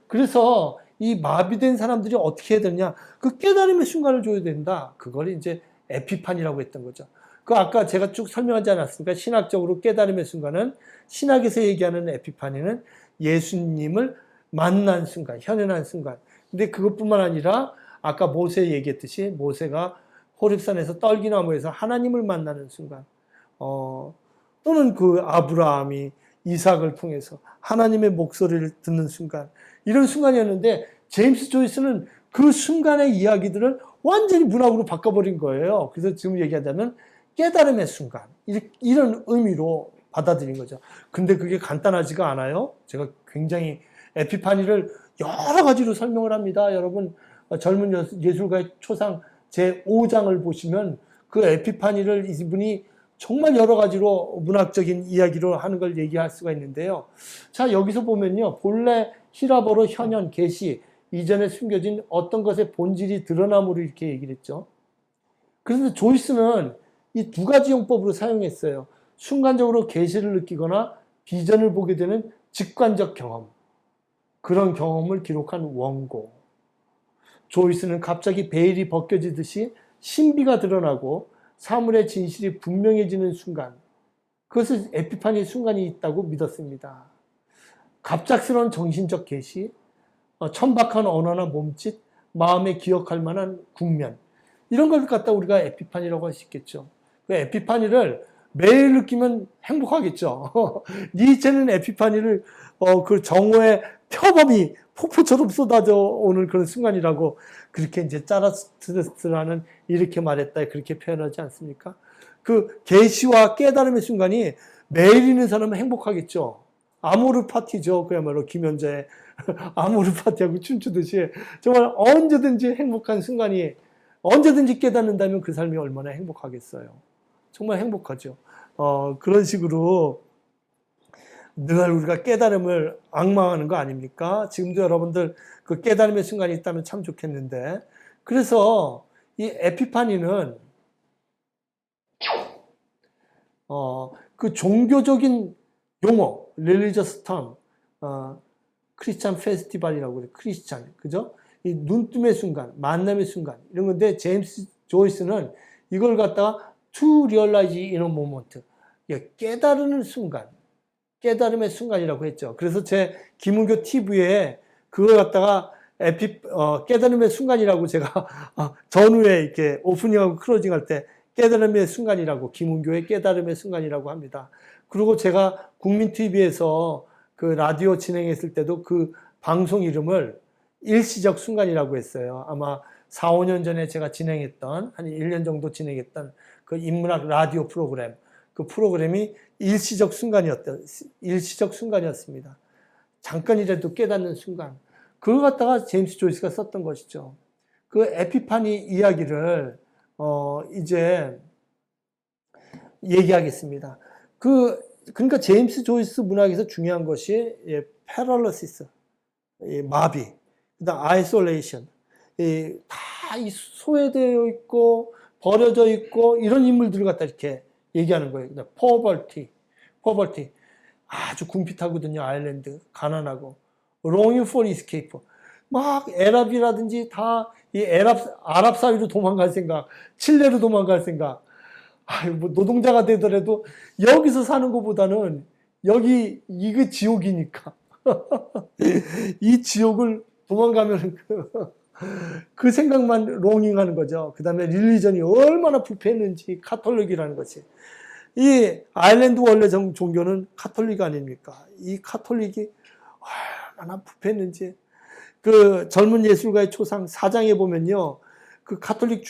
그래서 이 마비된 사람들이 어떻게 해야 되느냐? 그 깨달음의 순간을 줘야 된다. 그걸 이제 에피판이라고 했던 거죠. 그 아까 제가 쭉 설명하지 않았습니까? 신학적으로 깨달음의 순간은 신학에서 얘기하는 에피파니는 예수님을 만난 순간, 현현한 순간. 근데 그것뿐만 아니라 아까 모세 얘기했듯이 모세가 호렙산에서 떨기나무에서 하나님을 만나는 순간, 또는 그 아브라함이 이삭을 통해서 하나님의 목소리를 듣는 순간, 이런 순간이었는데 제임스 조이스는 그 순간의 이야기들을 완전히 문학으로 바꿔버린 거예요. 그래서 지금 얘기하자면 깨달음의 순간, 이런 의미로 받아들인 거죠. 근데 그게 간단하지가 않아요. 제가 굉장히 에피파니를 여러 가지로 설명을 합니다. 여러분 젊은 예술가의 초상 제5장을 보시면 그 에피파니를 이분이 정말 여러 가지로 문학적인 이야기로 하는 걸 얘기할 수가 있는데요. 자, 여기서 보면요. 본래 히라버로 현현, 계시, 이전에 숨겨진 어떤 것의 본질이 드러남으로 이렇게 얘기를 했죠. 그래서 조이스는 이 두 가지 용법으로 사용했어요. 순간적으로 계시를 느끼거나 비전을 보게 되는 직관적 경험. 그런 경험을 기록한 원고. 조이스는 갑자기 베일이 벗겨지듯이 신비가 드러나고 사물의 진실이 분명해지는 순간, 그것을 에피파니의 순간이 있다고 믿었습니다. 갑작스러운 정신적 계시, 천박한 언어나 몸짓, 마음에 기억할 만한 국면, 이런 걸 갖다 우리가 에피파니라고 할 수 있겠죠. 그 에피파니를 매일 느끼면 행복하겠죠. 니체는 에피파니를 그 정오의 표범이 폭포처럼 쏟아져 오는 그런 순간이라고 그렇게 이제 짜라스트라는 이렇게 말했다 그렇게 표현하지 않습니까? 그 계시와 깨달음의 순간이 매일 있는 사람은 행복하겠죠. 아모르 파티죠. 그야말로 김현자의 아모르 파티하고 춤추듯이 정말 언제든지 행복한 순간이 언제든지 깨닫는다면 그 삶이 얼마나 행복하겠어요. 정말 행복하죠. 그런 식으로 늘 우리가 깨달음을 앙망하는 거 아닙니까? 지금도 여러분들 그 깨달음의 순간이 있다면 참 좋겠는데. 그래서 이 에피파니는 그 종교적인 용어, religious term, 크리스찬 페스티벌이라고 그래, 크리스찬, 그죠? 이 눈뜸의 순간, 만남의 순간, 이런 건데, 제임스 조이스는 이걸 갖다가 to realize in a moment, 깨달은 순간, 깨달음의 순간이라고 했죠. 그래서 제 김은교 TV에 그걸 갖다가 깨달음의 순간이라고 제가 전후에 이렇게 오프닝하고 클로징 할 때 깨달음의 순간이라고, 김은교의 깨달음의 순간이라고 합니다. 그리고 제가 국민TV에서 그 라디오 진행했을 때도 그 방송 이름을 일시적 순간이라고 했어요. 아마 4, 5년 전에 제가 진행했던, 한 1년 정도 진행했던 그 인문학 라디오 프로그램, 그 프로그램이 일시적 순간이었습니다. 잠깐이라도 깨닫는 순간. 그걸 갖다가 제임스 조이스가 썼던 것이죠. 그 에피파니 이야기를, 이제 얘기하겠습니다. 그러니까 제임스 조이스 문학에서 중요한 것이, 패럴러시스, 마비, 그다음 아이솔레이션, 다 소외되어 있고, 버려져 있고, 이런 인물들을 갖다 이렇게 얘기하는 거예요. 그다음 포버티. 아주 궁핍하거든요. 아일랜드. 가난하고. longing for escape. 막 에랍이라든지 다 이 아랍 사회로 도망갈 생각, 칠레로 도망갈 생각. 뭐 노동자가 되더라도 여기서 사는 것보다는 이거 지옥이니까. 이 지옥을 도망가면 그 생각만 롱잉하는 거죠. 그 다음에 릴리전이 얼마나 부패했는지, 카톨릭이라는 것이. 이 아일랜드 원래 종교는 카톨릭 아닙니까? 이 카톨릭이 얼마나 부패했는지. 그 젊은 예술가의 초상 4장에 보면요. 그 카톨릭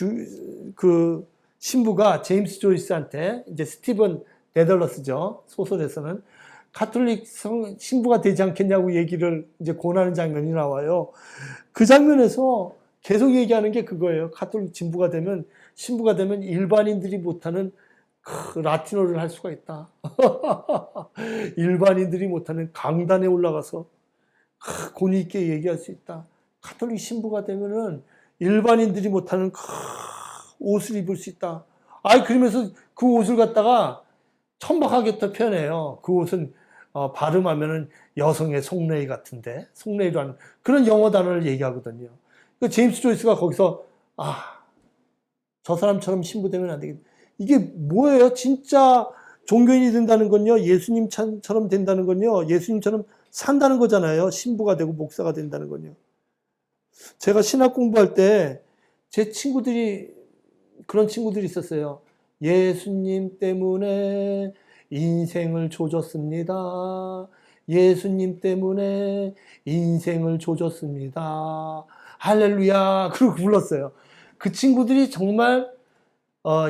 그 신부가 제임스 조이스한테, 이제 스티븐 데덜러스죠. 소설에서는 카톨릭 신부가 되지 않겠냐고 얘기를 이제 권하는 장면이 나와요. 그 장면에서 계속 얘기하는 게 그거예요. 카톨릭 신부가 되면 일반인들이 못하는 라틴어를 할 수가 있다. 일반인들이 못하는 강단에 올라가서 권위 있게 얘기할 수 있다. 카톨릭 신부가 되면은 일반인들이 못하는 옷을 입을 수 있다. 그러면서 그 옷을 갖다가 천박하게 또 표현해요. 그 옷은 발음하면은 여성의 속내의 같은데, 속내라는 그런 영어 단어를 얘기하거든요. 그 제임스 조이스가 거기서 저 사람처럼 신부되면 안 되겠다. 이게 뭐예요? 진짜 종교인이 된다는 건요, 예수님처럼 된다는 건요, 예수님처럼 산다는 거잖아요. 신부가 되고 목사가 된다는 건요. 제가 신학 공부할 때 제 그런 친구들이 있었어요. 예수님 때문에 인생을 조졌습니다. 예수님 때문에 인생을 조졌습니다. 할렐루야. 그러고 불렀어요. 그 친구들이 정말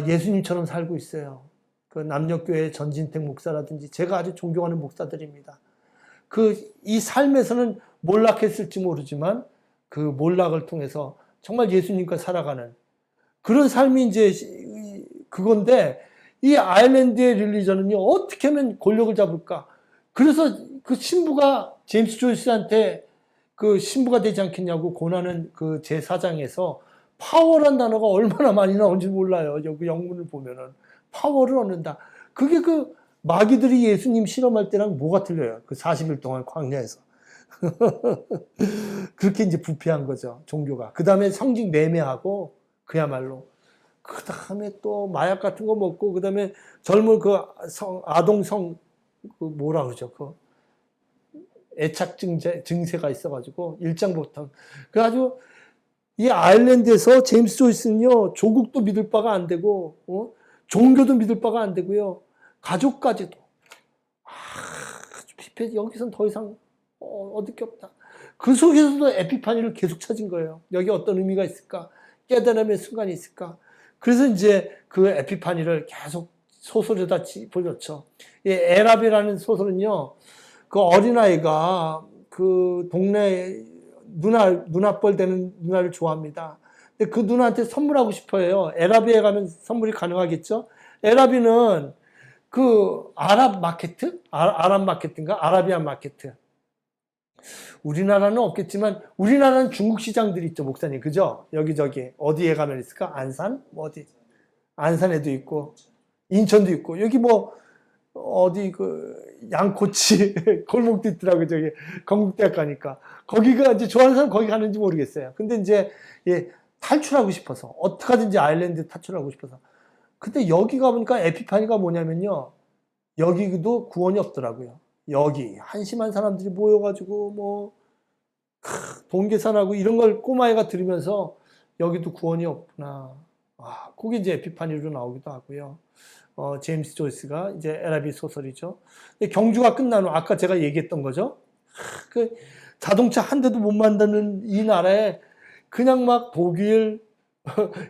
예수님처럼 살고 있어요. 그 남녀교회 전진택 목사라든지 제가 아주 존경하는 목사들입니다. 이 삶에서는 몰락했을지 모르지만 그 몰락을 통해서 정말 예수님과 살아가는 그런 삶이 이제 그건데, 이 아일랜드의 릴리전은요, 어떻게 하면 권력을 잡을까? 그래서 그 신부가 제임스 조이스한테 그 신부가 되지 않겠냐고 권하는 그 제4장에서 파워란 단어가 얼마나 많이 나온지 몰라요. 여기 영문을 보면은. 파워를 얻는다. 그게 그 마귀들이 예수님 실험할 때랑 뭐가 틀려요? 그 40일 동안 광야에서. 그렇게 이제 부패한 거죠, 종교가. 그 다음에 성직 매매하고, 그야말로. 그 다음에 또 마약 같은 거 먹고, 그 다음에 젊은 아동성, 뭐라 그러죠? 애착 증세가 있어가지고, 일장보통. 그래가지고, 이 아일랜드에서 제임스 조이스는요, 조국도 믿을 바가 안 되고, 종교도 믿을 바가 안 되고요, 가족까지도. 여기선 더 이상 얻을 게 없다. 그 속에서도 에피파니를 계속 찾은 거예요. 여기 어떤 의미가 있을까? 깨달음의 순간이 있을까? 그래서 이제 그 에피파니를 계속 소설에다 보였죠. 이 에라비라는 소설은요, 그 어린아이가 그 동네 눈앞벌 되는 누나를 좋아합니다. 근데 그 누나한테 선물하고 싶어요. 에라비에 가면 선물이 가능하겠죠? 에라비는 그 아랍 마케트? 아랍 마케트인가? 아라비안 마케트. 우리나라는 없겠지만 우리나라는 중국 시장들이 있죠, 목사님. 그죠? 여기저기 어디에 가면 있을까? 안산? 뭐 어디? 안산에도 있고 인천도 있고 여기 뭐 어디 그 양꼬치 골목도 있더라고요. 저기 건국대학 가니까 거기가 이제 좋아하는 사람 거기 가는지 모르겠어요. 근데 이제 예, 탈출하고 싶어서 어떻게 하든지 아일랜드 탈출하고 싶어서 근데 여기 가보니까 에피파니가 뭐냐면요, 여기도 구원이 없더라고요. 여기 한심한 사람들이 모여가지고 뭐 돈계산하고 이런 걸 꼬마애가 들으면서 여기도 구원이 없구나. 그게 이제 에피파니로 나오기도 하고요. 제임스 조이스가 이제 에라비 소설이죠. 경주가 끝난 후 아까 제가 얘기했던 거죠. 그 자동차 한 대도 못 만드는 이 나라에 그냥 막 독일,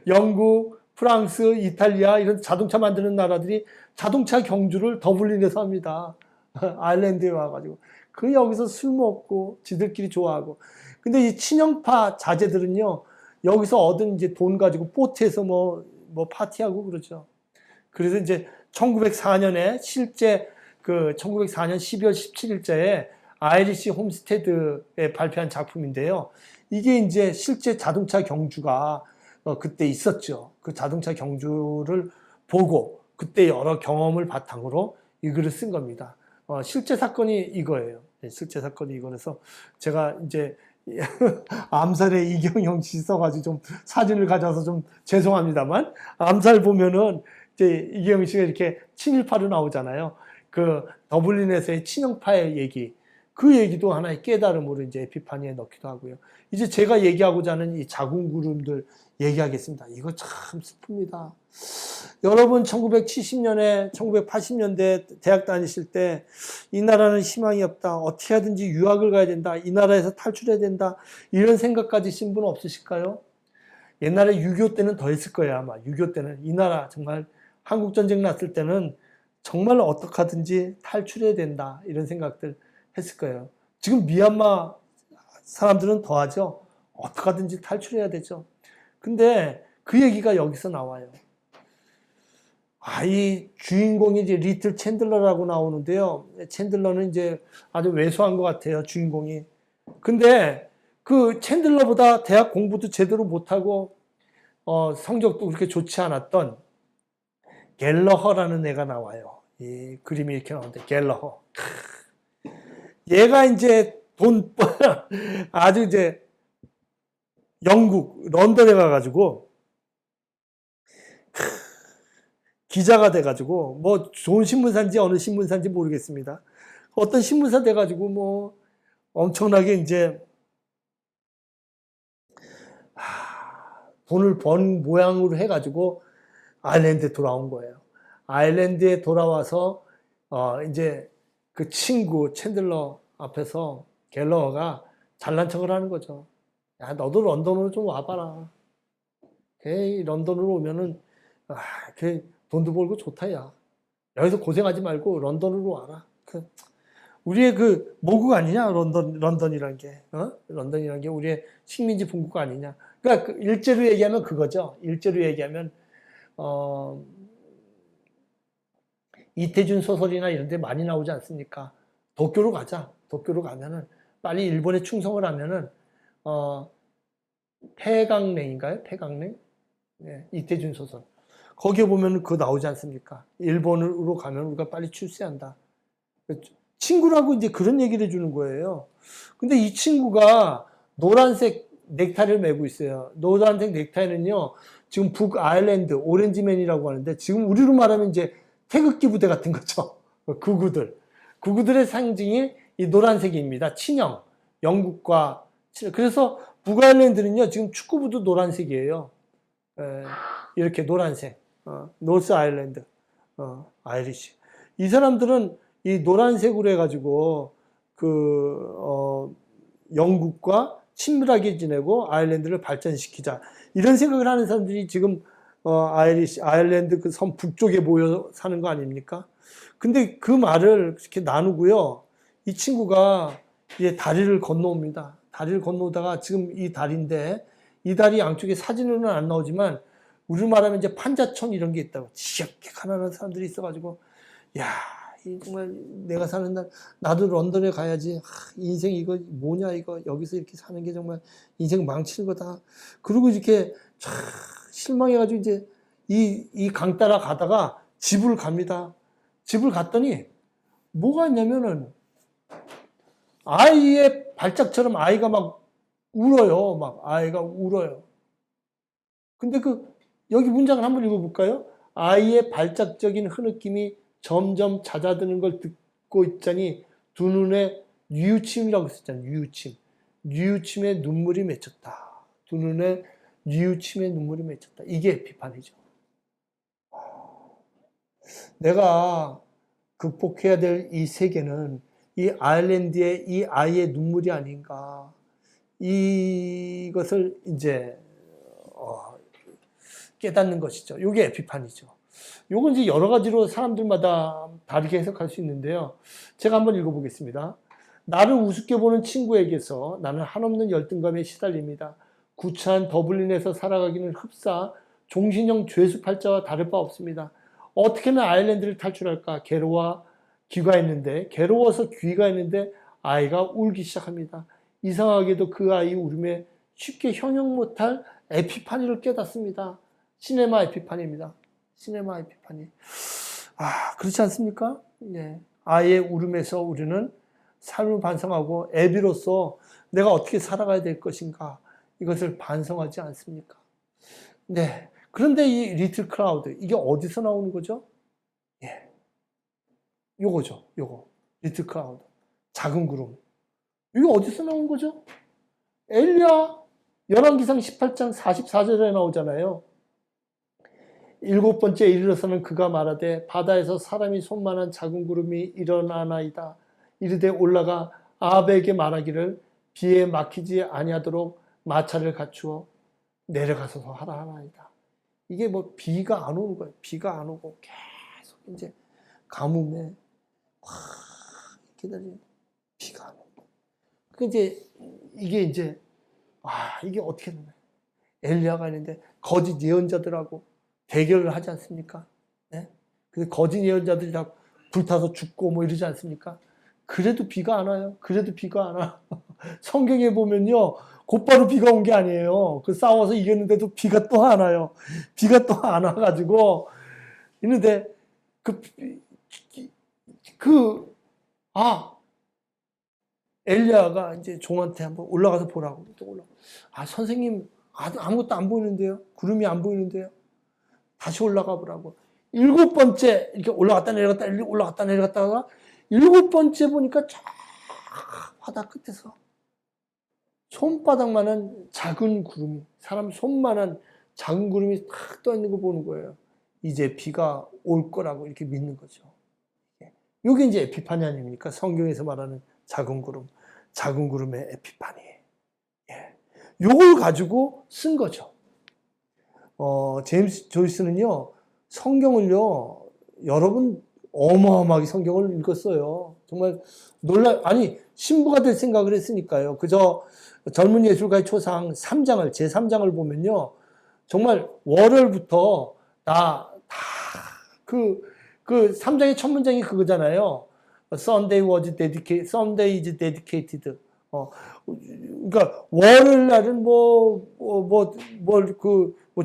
영국, 프랑스, 이탈리아 이런 자동차 만드는 나라들이 자동차 경주를 더블린에서 합니다. 아일랜드에 와가지고 그 여기서 술 먹고 지들끼리 좋아하고. 근데 이 친형파 자제들은요 여기서 얻은 이제 돈 가지고 보트에서 뭐 파티하고 그러죠. 그래서 이제 1904년에 실제 그 1904년 12월 17일자에 아이리시 홈스테드에 발표한 작품인데요. 이게 이제 실제 자동차 경주가 그때 있었죠. 그 자동차 경주를 보고 그때 여러 경험을 바탕으로 이 글을 쓴 겁니다. 실제 사건이 이거예요. 실제 사건이 이거라서 제가 이제 암살의 이경영 씨 써가지고 좀 사진을 가져와서 좀 죄송합니다만 암살 보면은 이제 이경영 씨가 이렇게 친일파로 나오잖아요. 그 더블린에서의 친형파의 얘기, 그 얘기도 하나의 깨달음으로 이제 에피파니에 넣기도 하고요. 이제 제가 얘기하고자 하는 이 자궁구름들 얘기하겠습니다. 이거 참 슬픕니다. 여러분 1970년에 1980년대 대학 다니실 때 이 나라는 희망이 없다. 어떻게 하든지 유학을 가야 된다. 이 나라에서 탈출해야 된다. 이런 생각 가지신 분 없으실까요? 옛날에 6.25 때는 더 했을 거예요. 아마 6.25 때는 이 나라 정말 한국전쟁 났을 때는 정말 어떻게 하든지 탈출해야 된다. 이런 생각들 했을 거예요. 지금 미얀마 사람들은 더 하죠. 어떻게 하든지 탈출해야 되죠. 근데 그 얘기가 여기서 나와요. 이 주인공이 이제 리틀 챈들러라고 나오는데요. 챈들러는 이제 아주 왜소한 것 같아요, 주인공이. 근데 그 챈들러보다 대학 공부도 제대로 못하고, 성적도 그렇게 좋지 않았던 갤러허라는 애가 나와요. 이 그림이 이렇게 나오는데, 갤러허. 얘가 이제 아주 이제 영국, 런던에 가가지고, 기자가 돼가지고 뭐 좋은 신문사인지 어느 신문사인지 모르겠습니다. 어떤 신문사 돼가지고 뭐 엄청나게 이제 돈을 번 모양으로 해가지고 아일랜드에 돌아온 거예요. 아일랜드에 돌아와서 이제 그 친구 챈들러 앞에서 갤러가 잘난 척을 하는 거죠. 야, 너도 런던으로 좀 와봐라. 런던으로 오면은 돈도 벌고 좋다, 야. 여기서 고생하지 말고 런던으로 와라. 우리의 그 모국 아니냐, 런던이란 게. 런던이란 게 우리의 식민지 본국 아니냐. 그러니까 일제로 얘기하면 그거죠. 일제로 얘기하면, 이태준 소설이나 이런 데 많이 나오지 않습니까? 도쿄로 가자. 도쿄로 가면은, 빨리 일본에 충성을 하면은, 폐강냉인가요? 폐강냉? 네, 이태준 소설. 거기에 보면 그거 나오지 않습니까? 일본으로 가면 우리가 빨리 출세한다. 친구라고 이제 그런 얘기를 해주는 거예요. 근데 이 친구가 노란색 넥타이를 메고 있어요. 노란색 넥타이는요, 지금 북 아일랜드 오렌지맨이라고 하는데, 지금 우리로 말하면 이제 태극기 부대 같은 거죠. 구구들의 상징이 이 노란색입니다. 친형. 영국과 친형. 그래서 북 아일랜드는요, 지금 축구부도 노란색이에요. 이렇게 노란색. 노스 아일랜드, 아이리시. 이 사람들은 이 노란색으로 해가지고, 영국과 친밀하게 지내고 아일랜드를 발전시키자. 이런 생각을 하는 사람들이 지금 아일랜드 그 섬 북쪽에 모여 사는 거 아닙니까? 근데 그 말을 이렇게 나누고요. 이 친구가 이제 다리를 건너옵니다. 다리를 건너다가 지금 이 다리인데 이 다리 양쪽에 사진으로는 안 나오지만 우리 말하면 이제 판자촌 이런 게 있다고. 지겹게 가난한 사람들이 있어가지고 야, 이 정말 내가 사는 날 나도 런던에 가야지. 인생 이거 뭐냐 이거 여기서 이렇게 사는 게 정말 인생 망치는 거다. 그리고 이렇게 참 실망해가지고 이제 이 강 따라 가다가 집을 갑니다. 집을 갔더니 뭐가 있냐면은 아이의 발작처럼 아이가 막 울어요. 막 아이가 울어요. 근데 여기 문장을 한번 읽어볼까요? 아이의 발작적인 흐느낌이 점점 잦아드는 걸 듣고 있자니 두 눈에 뉘우침이라고 썼잖아요. 뉘우침. 뉘우침에 눈물이 맺혔다. 두 눈에 뉘우침에 눈물이 맺혔다. 이게 에피파니죠. 내가 극복해야 될 이 세계는 이 아일랜드의 이 아이의 눈물이 아닌가. 이것을 이제 깨닫는 것이죠. 이게 에피파니죠. 요건 이제 여러 가지로 사람들마다 다르게 해석할 수 있는데요. 제가 한번 읽어보겠습니다. 나를 우습게 보는 친구에게서 나는 한없는 열등감에 시달립니다. 구차한 더블린에서 살아가기는 흡사 종신형 죄수팔자와 다를 바 없습니다. 어떻게 하면 아일랜드를 탈출할까? 괴로워서 귀가 있는데 아이가 울기 시작합니다. 이상하게도 그 아이의 울음에 쉽게 형용 못할 에피파니를 깨닫습니다. 시네마 에피파니입니다. 시네마 에피파니. 그렇지 않습니까? 예. 아이의 울음에서 우리는 삶을 반성하고 애비로서 내가 어떻게 살아가야 될 것인가 이것을 반성하지 않습니까? 네. 그런데 이 리틀 크라우드 이게 어디서 나오는 거죠? 예. 요거죠. 요거. 리틀 크라우드. 작은 구름. 이게 어디서 나온 거죠? 엘리야 열왕기상 18장 44절에 나오잖아요. 일곱 번째 이르러서는 그가 말하되 바다에서 사람이 손만한 작은 구름이 일어나나이다. 이르되 올라가 아합에게 말하기를 비에 막히지 아니하도록 마차를 갖추어 내려가서서 하라 하나이다. 이게 뭐 비가 안 오는 거예요. 비가 안 오고 계속 이제 가뭄에 기다리는 비가 안 오고. 그 이게 이제 이게 어떻게 되나? 엘리야가 있는데 거짓 예언자들하고 대결을 하지 않습니까? 네? 그 거짓 예언자들이 다 불타서 죽고 뭐 이러지 않습니까? 그래도 비가 안 와요. 그래도 비가 안 와. 성경에 보면요, 곧바로 비가 온 게 아니에요. 그 싸워서 이겼는데도 비가 또 안 와요. 비가 또 안 와가지고 있는데 엘리야가 이제 종한테 한번 올라가서 보라고. 선생님 아무것도 안 보이는데요. 구름이 안 보이는데요. 다시 올라가 보라고. 일곱 번째 이렇게 올라갔다 내려갔다가 일곱 번째 보니까 쫙 바다 끝에서 손바닥만한 작은 구름이, 사람 손만한 작은 구름이 탁 떠 있는 거 보는 거예요. 이제 비가 올 거라고 이렇게 믿는 거죠. 이게 이제 에피파니 아닙니까? 성경에서 말하는 작은 구름, 작은 구름의 에피파니. 요걸 가지고 쓴 거죠. 제임스 조이스는요, 성경을요, 여러분 어마어마하게 성경을 읽었어요. 정말 신부가 될 생각을 했으니까요. 그저 젊은 예술가의 초상 3장을, 제3장을 보면요, 정말 월요일부터 그 3장의 첫 문장이 그거잖아요. Sunday is dedicated. 그러니까 월요일 날은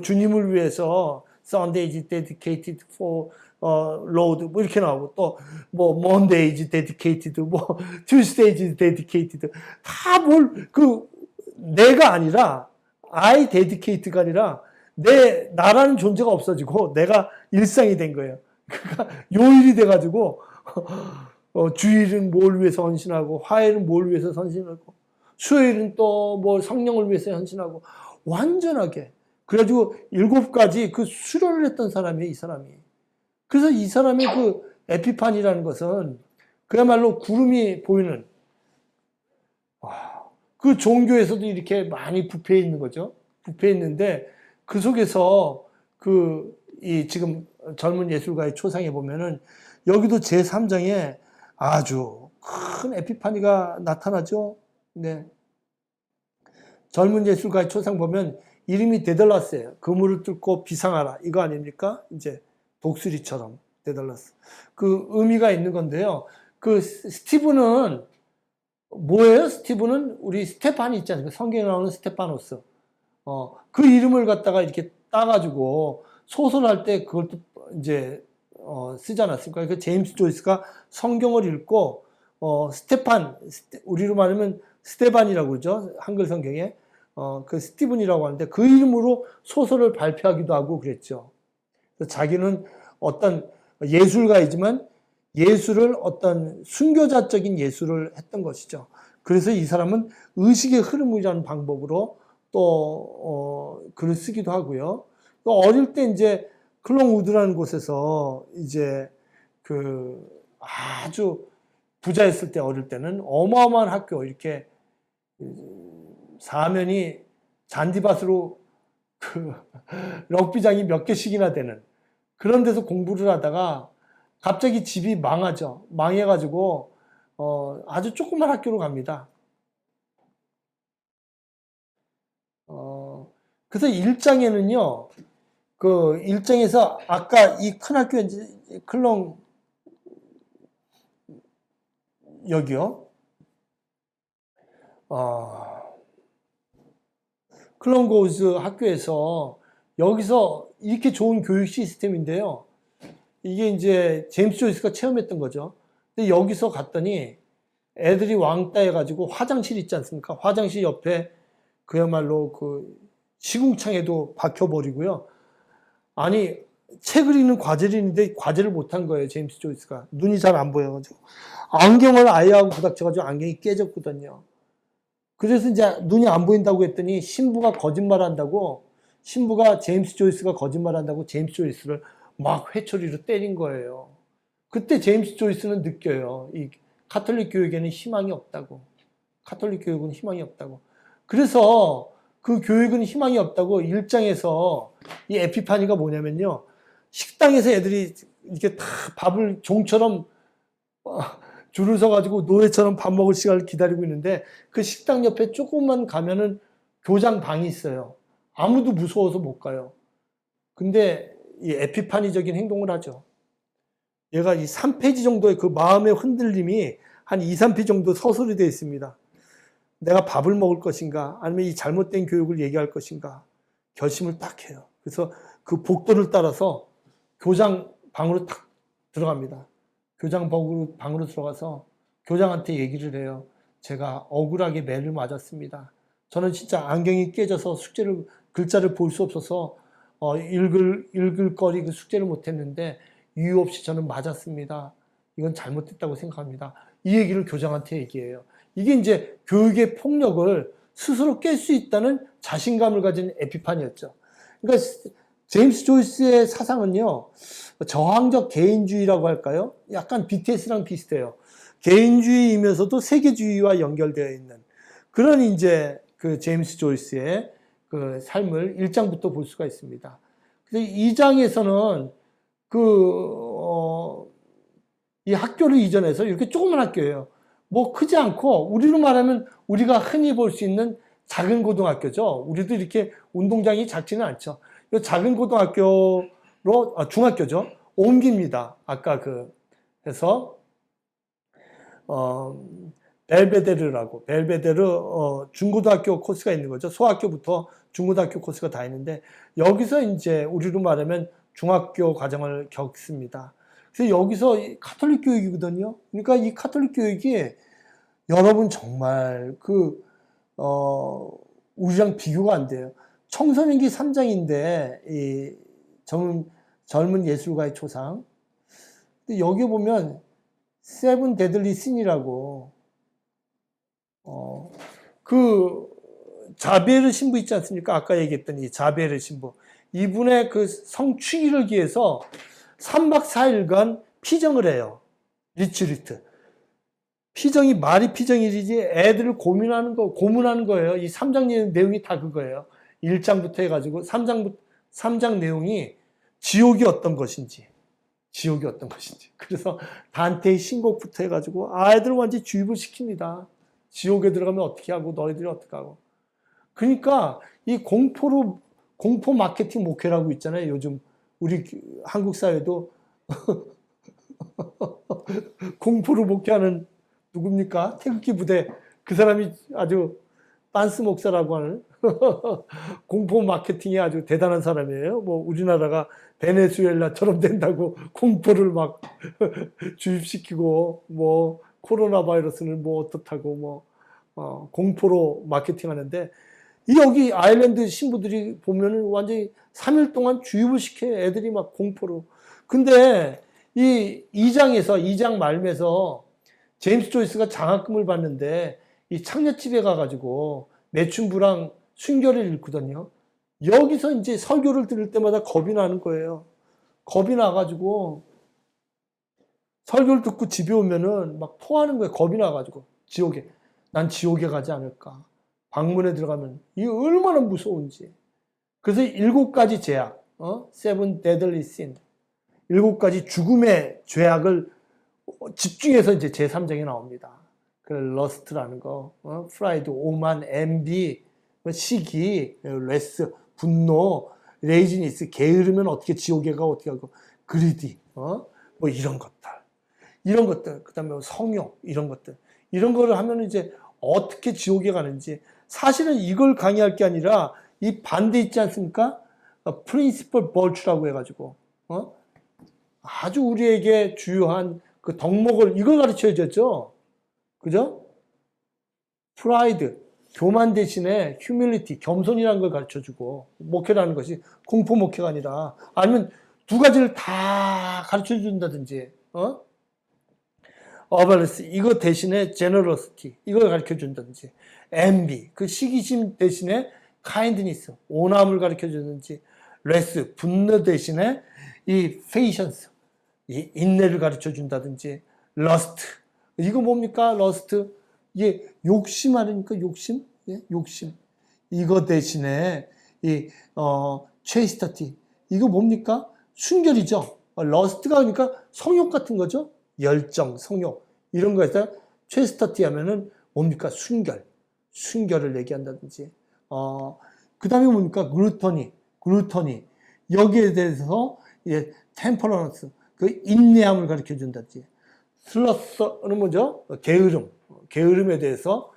주님을 위해서 Sunday is dedicated for Lord 뭐 이렇게 나오고 또 Monday is dedicated, Tuesday is dedicated. 다 내가 아니라 I dedicate가 아니라 나라는 존재가 없어지고 내가 일상이 된 거예요. 그러니까 요일이 돼가지고 주일은 뭘 위해서 헌신하고 화요일은 뭘 위해서 헌신하고 수요일은 또 성령을 위해서 헌신하고 완전하게 그래가지고 7가지 그 수련을 했던 사람이에요. 이 사람이. 그래서 이 사람의 그 에피판이라는 것은 그야말로 구름이 보이는 그 종교에서도 이렇게 많이 부패해 있는 거죠. 부패해 있는데 그 속에서 이 지금 젊은 예술가의 초상에 보면은 여기도 제3장에 아주 큰 에피파니가 나타나죠. 네. 젊은 예술가의 초상 보면 이름이 데달라스예요. 그물을 뚫고 비상하라. 이거 아닙니까? 이제 독수리처럼 데달라스. 그 의미가 있는 건데요. 그 스티븐은 뭐예요? 스티븐은 우리 스테판이 있지 않습니까? 성경에 나오는 스테파노스. 그 이름을 갖다가 이렇게 따가지고 소설할 때 그걸 또 이제 쓰지 않았습니까? 그 제임스 조이스가 성경을 읽고 스테판, 우리로 말하면 스테반이라고 그러죠. 한글 성경에. 그 스티븐이라고 하는데 그 이름으로 소설을 발표하기도 하고 그랬죠. 자기는 어떤 예술가이지만 예술을 어떤 순교자적인 예술을 했던 것이죠. 그래서 이 사람은 의식의 흐름이라는 방법으로 또 글을 쓰기도 하고요. 또 어릴 때 이제 클롱우드라는 곳에서 이제 그 아주 부자였을 때 어릴 때는 어마어마한 학교 이렇게 사면이 잔디밭으로 그 럭비장이 몇 개씩이나 되는 그런 데서 공부를 하다가 갑자기 집이 망하죠. 망해가지고 아주 조그만 학교로 갑니다. 그래서 1장에는요. 그 1장에서 아까 이 큰 학교 클롱 여기요. 클롱고즈 학교에서 여기서 이렇게 좋은 교육 시스템인데요. 이게 이제 제임스 조이스가 체험했던 거죠. 근데 여기서 갔더니 애들이 왕따 해가지고 화장실 있지 않습니까? 화장실 옆에 그야말로 그 시궁창에도 박혀버리고요. 아니, 책을 읽는 과제를 있는데 과제를 못한 거예요, 제임스 조이스가. 눈이 잘 안 보여가지고. 안경을 아예 하고 부닥쳐가지고 안경이 깨졌거든요. 그래서 이제 눈이 안 보인다고 했더니 신부가 거짓말 한다고, 신부가 제임스 조이스가 거짓말 한다고 제임스 조이스를 막 회초리로 때린 거예요. 그때 제임스 조이스는 느껴요. 이 카톨릭 교육에는 희망이 없다고. 카톨릭 교육은 희망이 없다고. 그래서 그 교육은 희망이 없다고 1장에서 이 에피파니가 뭐냐면요. 식당에서 애들이 이렇게 다 밥을 종처럼 줄을 서가지고 노예처럼 밥 먹을 시간을 기다리고 있는데 그 식당 옆에 조금만 가면은 교장 방이 있어요. 아무도 무서워서 못 가요. 근데 이 에피파니적인 행동을 하죠. 얘가 이 3페이지 정도의 그 마음의 흔들림이 한 2, 3페이지 정도 서술이 되어 있습니다. 내가 밥을 먹을 것인가 아니면 이 잘못된 교육을 얘기할 것인가 결심을 딱 해요. 그래서 그 복도를 따라서 교장 방으로 딱 들어갑니다. 교장 방으로 들어가서 교장한테 얘기를 해요. 제가 억울하게 매를 맞았습니다. 저는 진짜 안경이 깨져서 글자를 볼 수 없어서 읽을 거리 그 숙제를 못했는데 이유 없이 저는 맞았습니다. 이건 잘못됐다고 생각합니다. 이 얘기를 교장한테 얘기해요. 이게 이제 교육의 폭력을 스스로 깰 수 있다는 자신감을 가진 에피파니였죠. 그러니까 제임스 조이스의 사상은요, 저항적 개인주의라고 할까요? 약간 BTS랑 비슷해요. 개인주의이면서도 세계주의와 연결되어 있는 그런 이제 그 제임스 조이스의 그 삶을 1장부터 볼 수가 있습니다. 그래서 2장에서는 이 학교를 이전해서 이렇게 조그만 학교예요. 뭐 크지 않고 우리로 말하면 우리가 흔히 볼 수 있는 작은 고등학교죠. 우리도 이렇게 운동장이 작지는 않죠. 이 작은 고등학교로 중학교죠. 옮깁니다. 아까 해서 벨베데르 중고등학교 코스가 있는 거죠. 소학교부터 중고등학교 코스가 다 있는데 여기서 이제 우리로 말하면 중학교 과정을 겪습니다. 그래서 여기서 카톨릭 교육이거든요. 그러니까 이 카톨릭 교육이 여러분 정말 우리랑 비교가 안 돼요. 청소년기 3장인데 이 젊은 예술가의 초상. 근데 여기 보면 세븐 데들리 신이라고 자비에르 신부 있지 않습니까? 아까 얘기했던 이 자비에르 신부. 이분의 그 성취를 위해서 3박 4일간 피정을 해요. 리트리트. 피정이 말이 피정이지 애들을 고문하는 거예요. 이 3장 내용이 다 그거예요. 1장부터 해가지고 3장부터 3장 내용이 지옥이 어떤 것인지, 지옥이 어떤 것인지. 그래서 단테의 신곡부터 해가지고 아이들을 완전히 주입을 시킵니다. 지옥에 들어가면 어떻게 하고 너희들이 어떻게 하고. 그러니까 이 공포 마케팅 목회라고 있잖아요. 요즘 우리 한국 사회도 공포를 목회하는 누굽니까? 태극기 부대. 그 사람이 아주 빤스 목사라고 하는 공포 마케팅이 아주 대단한 사람이에요. 뭐 우리나라가 베네수엘라처럼 된다고 공포를 막 주입시키고 뭐 코로나 바이러스는 뭐 어떻다고 뭐 공포로 마케팅하는데 여기 아일랜드 신부들이 보면은 완전히 3일 동안 주입을 시켜 애들이 막 공포로. 근데 이 2장 말면서 제임스 조이스가 장학금을 받는데 이 창녀집에 가가지고 매춘부랑 순결을 읽거든요. 여기서 이제 설교를 들을 때마다 겁이 나는 거예요. 겁이 나가지고 설교를 듣고 집에 오면은 막 토하는 거예요. 겁이 나가지고 지옥에. 난 지옥에 가지 않을까. 방문에 들어가면 이게 얼마나 무서운지. 그래서 7가지 죄악, Seven Deadly Sin, 7가지 죽음의 죄악을 집중해서 이제 제3장에 나옵니다. 그 러스트라는 거, 프라이드, 오만, 엔비, 시기, 레스, 분노, 레이지니스, 게으르면 어떻게 지옥에 가 어떻게 하고, 그리디, 뭐 이런 것들, 그다음에 성욕 이런 것들, 이런 거를 하면 이제 어떻게 지옥에 가는지. 사실은 이걸 강의할 게 아니라 이 반대 있지 않습니까? 프린시플 버추라고 해가지고 아주 우리에게 주요한 그 덕목을 이걸 가르쳐야 되죠. 그죠? 프라이드, 교만 대신에 휴밀리티, 겸손이라는 걸 가르쳐주고 목회라는 것이 공포 목회가 아니라 아니면 2가지를 다 가르쳐준다든지 어벌레스 이거 대신에 제너러시티 이걸 가르쳐준다든지 엔비 그 시기심 대신에 카인드니스 온함을 가르쳐주든지 레스 분노 대신에 이 페이션스 이 인내를 가르쳐준다든지 러스트 이거 뭡니까 러스트 이게 욕심 아닙니까 욕심 예? 욕심 이거 대신에 이 체이스터티 이거 뭡니까 순결이죠 러스트가 그러니까 성욕 같은 거죠 열정 성욕 이런 거에서 체이스터티 하면은 뭡니까 순결을 얘기한다든지 그 다음에 뭡니까 글루터니 여기에 대해서 예, 템퍼런스 그 인내함을 가르쳐 준다든지 슬러스는 뭐죠 게으름에 대해서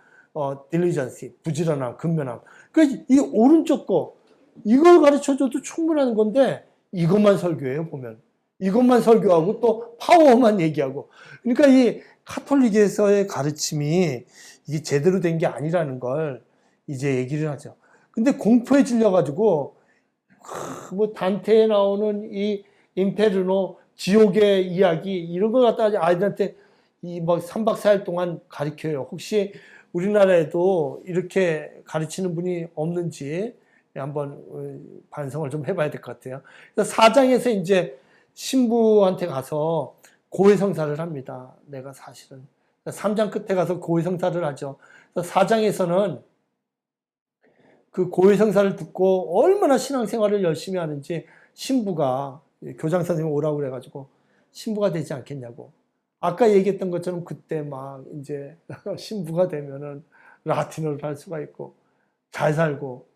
딜리전시 부지런함 근면함 그러니까 이 오른쪽 거 이걸 가르쳐 줘도 충분한 건데 이것만 설교해요 보면 이것만 설교하고 또 파워만 얘기하고 그러니까 이 카톨릭에서의 가르침이 이게 제대로 된 게 아니라는 걸 이제 얘기를 하죠. 근데 공포에 질려가지고 뭐 단테에 나오는 이 인페르노 지옥의 이야기 이런 거 갖다 아이들한테 이 뭐 3박 4일 동안 가르쳐요. 혹시 우리나라에도 이렇게 가르치는 분이 없는지 한번 반성을 좀 해봐야 될 것 같아요. 그래서 4장에서 이제 신부한테 가서 고해성사를 합니다. 내가 사실은 3장 끝에 가서 고해성사를 하죠. 4장에서는 그 고해성사를 듣고 얼마나 신앙생활을 열심히 하는지 신부가 교장 선생님 오라고 그래가지고 신부가 되지 않겠냐고. 아까 얘기했던 것처럼 그때 막 이제 신부가 되면은 라틴어를 할 수가 있고 잘 살고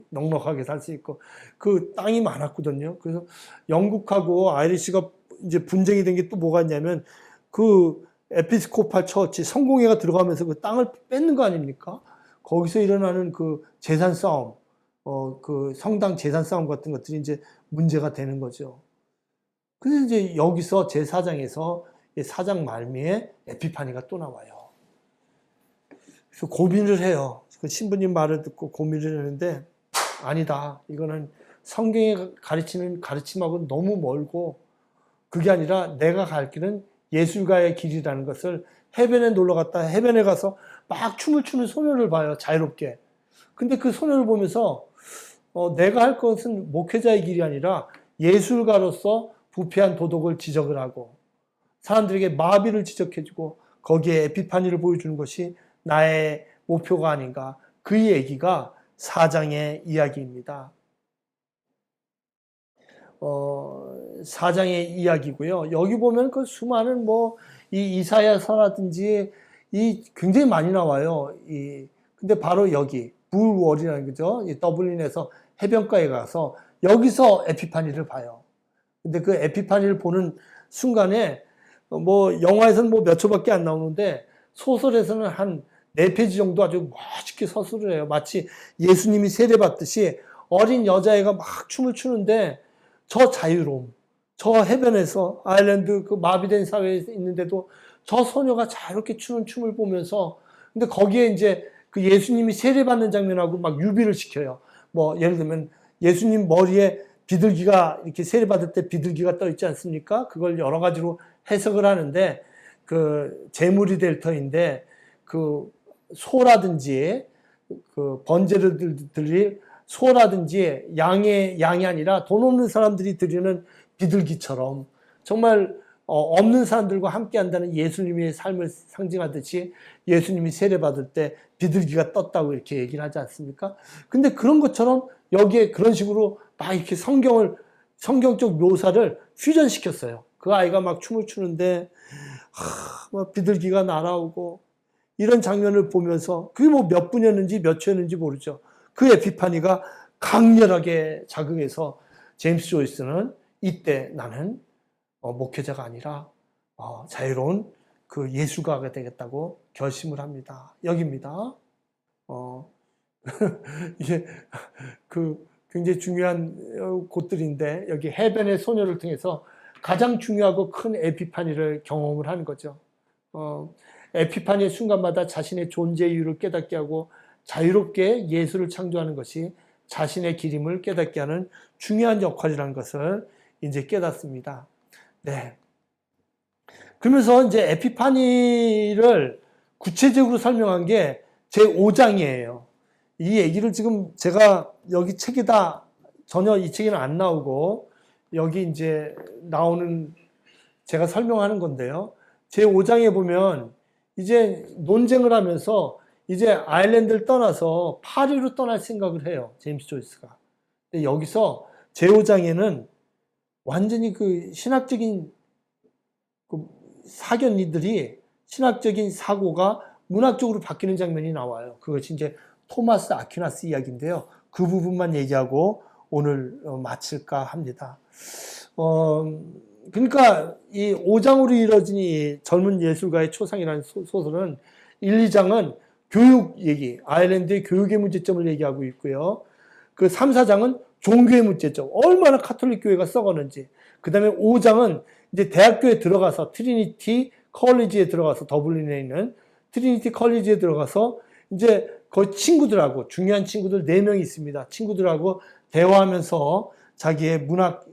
넉넉하게 살 수 있고 그 땅이 많았거든요. 그래서 영국하고 아이리시가 이제 분쟁이 된 게 또 뭐가 있냐면 그 에피스코팔 처치 성공회가 들어가면서 그 땅을 뺏는 거 아닙니까? 거기서 일어나는 그 재산 싸움, 그 성당 재산 싸움 같은 것들이 이제 문제가 되는 거죠. 그래서 이제 여기서 제4장에서 4장 말미에 에피파니가 또 나와요. 그래서 고민을 해요. 그 신부님 말을 듣고 고민을 하는데 아니다. 이거는 성경에 가르치는 가르침하고는 너무 멀고 그게 아니라 내가 갈 길은 예술가의 길이라는 것을 해변에 놀러 갔다 해변에 가서 막 춤을 추는 소녀를 봐요. 자유롭게. 근데 그 소녀를 보면서 내가 할 것은 목회자의 길이 아니라 예술가로서 부패한 도덕을 지적을 하고 사람들에게 마비를 지적해주고 거기에 에피파니를 보여주는 것이 나의 목표가 아닌가. 그 얘기가 4장의 이야기입니다. 4장의 이야기고요. 여기 보면 그 수많은 뭐 이 이사야서라든지 이 굉장히 많이 나와요. 근데 바로 여기 불월이라는 거죠. 이 더블린에서 해변가에 가서 여기서 에피파니를 봐요. 근데 그 에피파니를 보는 순간에 뭐 영화에서는 뭐 몇 초밖에 안 나오는데 소설에서는 한 4페이지 정도 아주 멋있게 서술을 해요. 마치 예수님이 세례받듯이 어린 여자애가 막 춤을 추는데 저 자유로움, 저 해변에서 아일랜드 그 마비된 사회에 있는데도 저 소녀가 자유롭게 추는 춤을 보면서 근데 거기에 이제 그 예수님이 세례받는 장면하고 막 유비를 시켜요. 뭐 예를 들면 예수님 머리에 비둘기가 이렇게 세례받을 때 비둘기가 떠 있지 않습니까? 그걸 여러 가지로 해석을 하는데 그 제물이 될 터인데 그 소라든지 그 번제를 드릴 소라든지 양이 아니라 돈 없는 사람들이 드리는 비둘기처럼 정말 없는 사람들과 함께 한다는 예수님의 삶을 상징하듯이 예수님이 세례받을 때 비둘기가 떴다고 이렇게 얘기를 하지 않습니까? 근데 그런 것처럼 여기에 그런 식으로 막 이렇게 성경적 묘사를 퓨전시켰어요. 그 아이가 막 춤을 추는데 막 비둘기가 날아오고 이런 장면을 보면서 그게 뭐 몇 분이었는지 몇 초였는지 모르죠. 그 에피파니가 강렬하게 자극해서 제임스 조이스는 이때 나는 목회자가 아니라 자유로운 그 예술가가 되겠다고 결심을 합니다. 여기입니다. 이게 그 굉장히 중요한 곳들인데 여기 해변의 소녀를 통해서 가장 중요하고 큰 에피파니를 경험을 하는 거죠. 에피파니의 순간마다 자신의 존재 이유를 깨닫게 하고 자유롭게 예술을 창조하는 것이 자신의 기림을 깨닫게 하는 중요한 역할이라는 것을 이제 깨닫습니다. 네. 그러면서 이제 에피파니를 구체적으로 설명한 게 제 5장이에요. 이 얘기를 지금 제가 여기 책에다 전혀 이 책에는 안 나오고 여기 이제 나오는 제가 설명하는 건데요. 제 5장에 보면 이제 논쟁을 하면서 이제 아일랜드를 떠나서 파리로 떠날 생각을 해요. 제임스 조이스가. 근데 여기서 제 5장에는 완전히 그 신학적인 그 사견이들이 신학적인 사고가 문학적으로 바뀌는 장면이 나와요. 그것이 이제 토마스 아퀴나스 이야기인데요. 그 부분만 얘기하고 오늘 마칠까 합니다. 그러니까 이 5장으로 이루어진 이 젊은 예술가의 초상이라는 소설은 1, 2장은 교육 얘기, 아일랜드의 교육의 문제점을 얘기하고 있고요. 그 3, 4장은 종교의 문제점, 얼마나 카톨릭 교회가 썩었는지. 그 다음에 5장은 이제 대학교에 들어가서 트리니티 컬리지에 들어가서 더블린에 있는 트리니티 컬리지에 들어가서 이제 거기 친구들하고 중요한 친구들 4명이 있습니다. 친구들하고 대화하면서 자기의 문학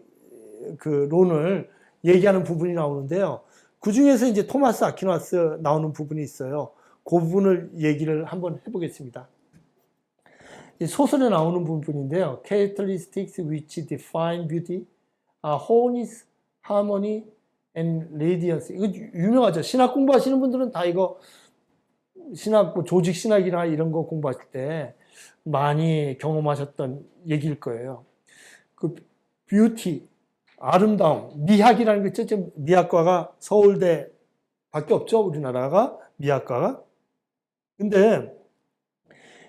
그 론을 얘기하는 부분이 나오는데요. 그 중에서 이제 토마스 아퀴나스 나오는 부분이 있어요. 그 부분을 얘기를 한번 해보겠습니다. 소설에 나오는 부분인데요. Characteristics which define beauty are wholeness, harmony, and radiance. 이거 유명하죠. 신학 공부하시는 분들은 다 이거 신학, 뭐 조직 신학이나 이런 거 공부하실 때 많이 경험하셨던 얘기일 거예요. 그 뷰티, 아름다움, 미학이라는 게 있죠. 미학과가 서울대 밖에 없죠. 우리나라가 미학과가. 근데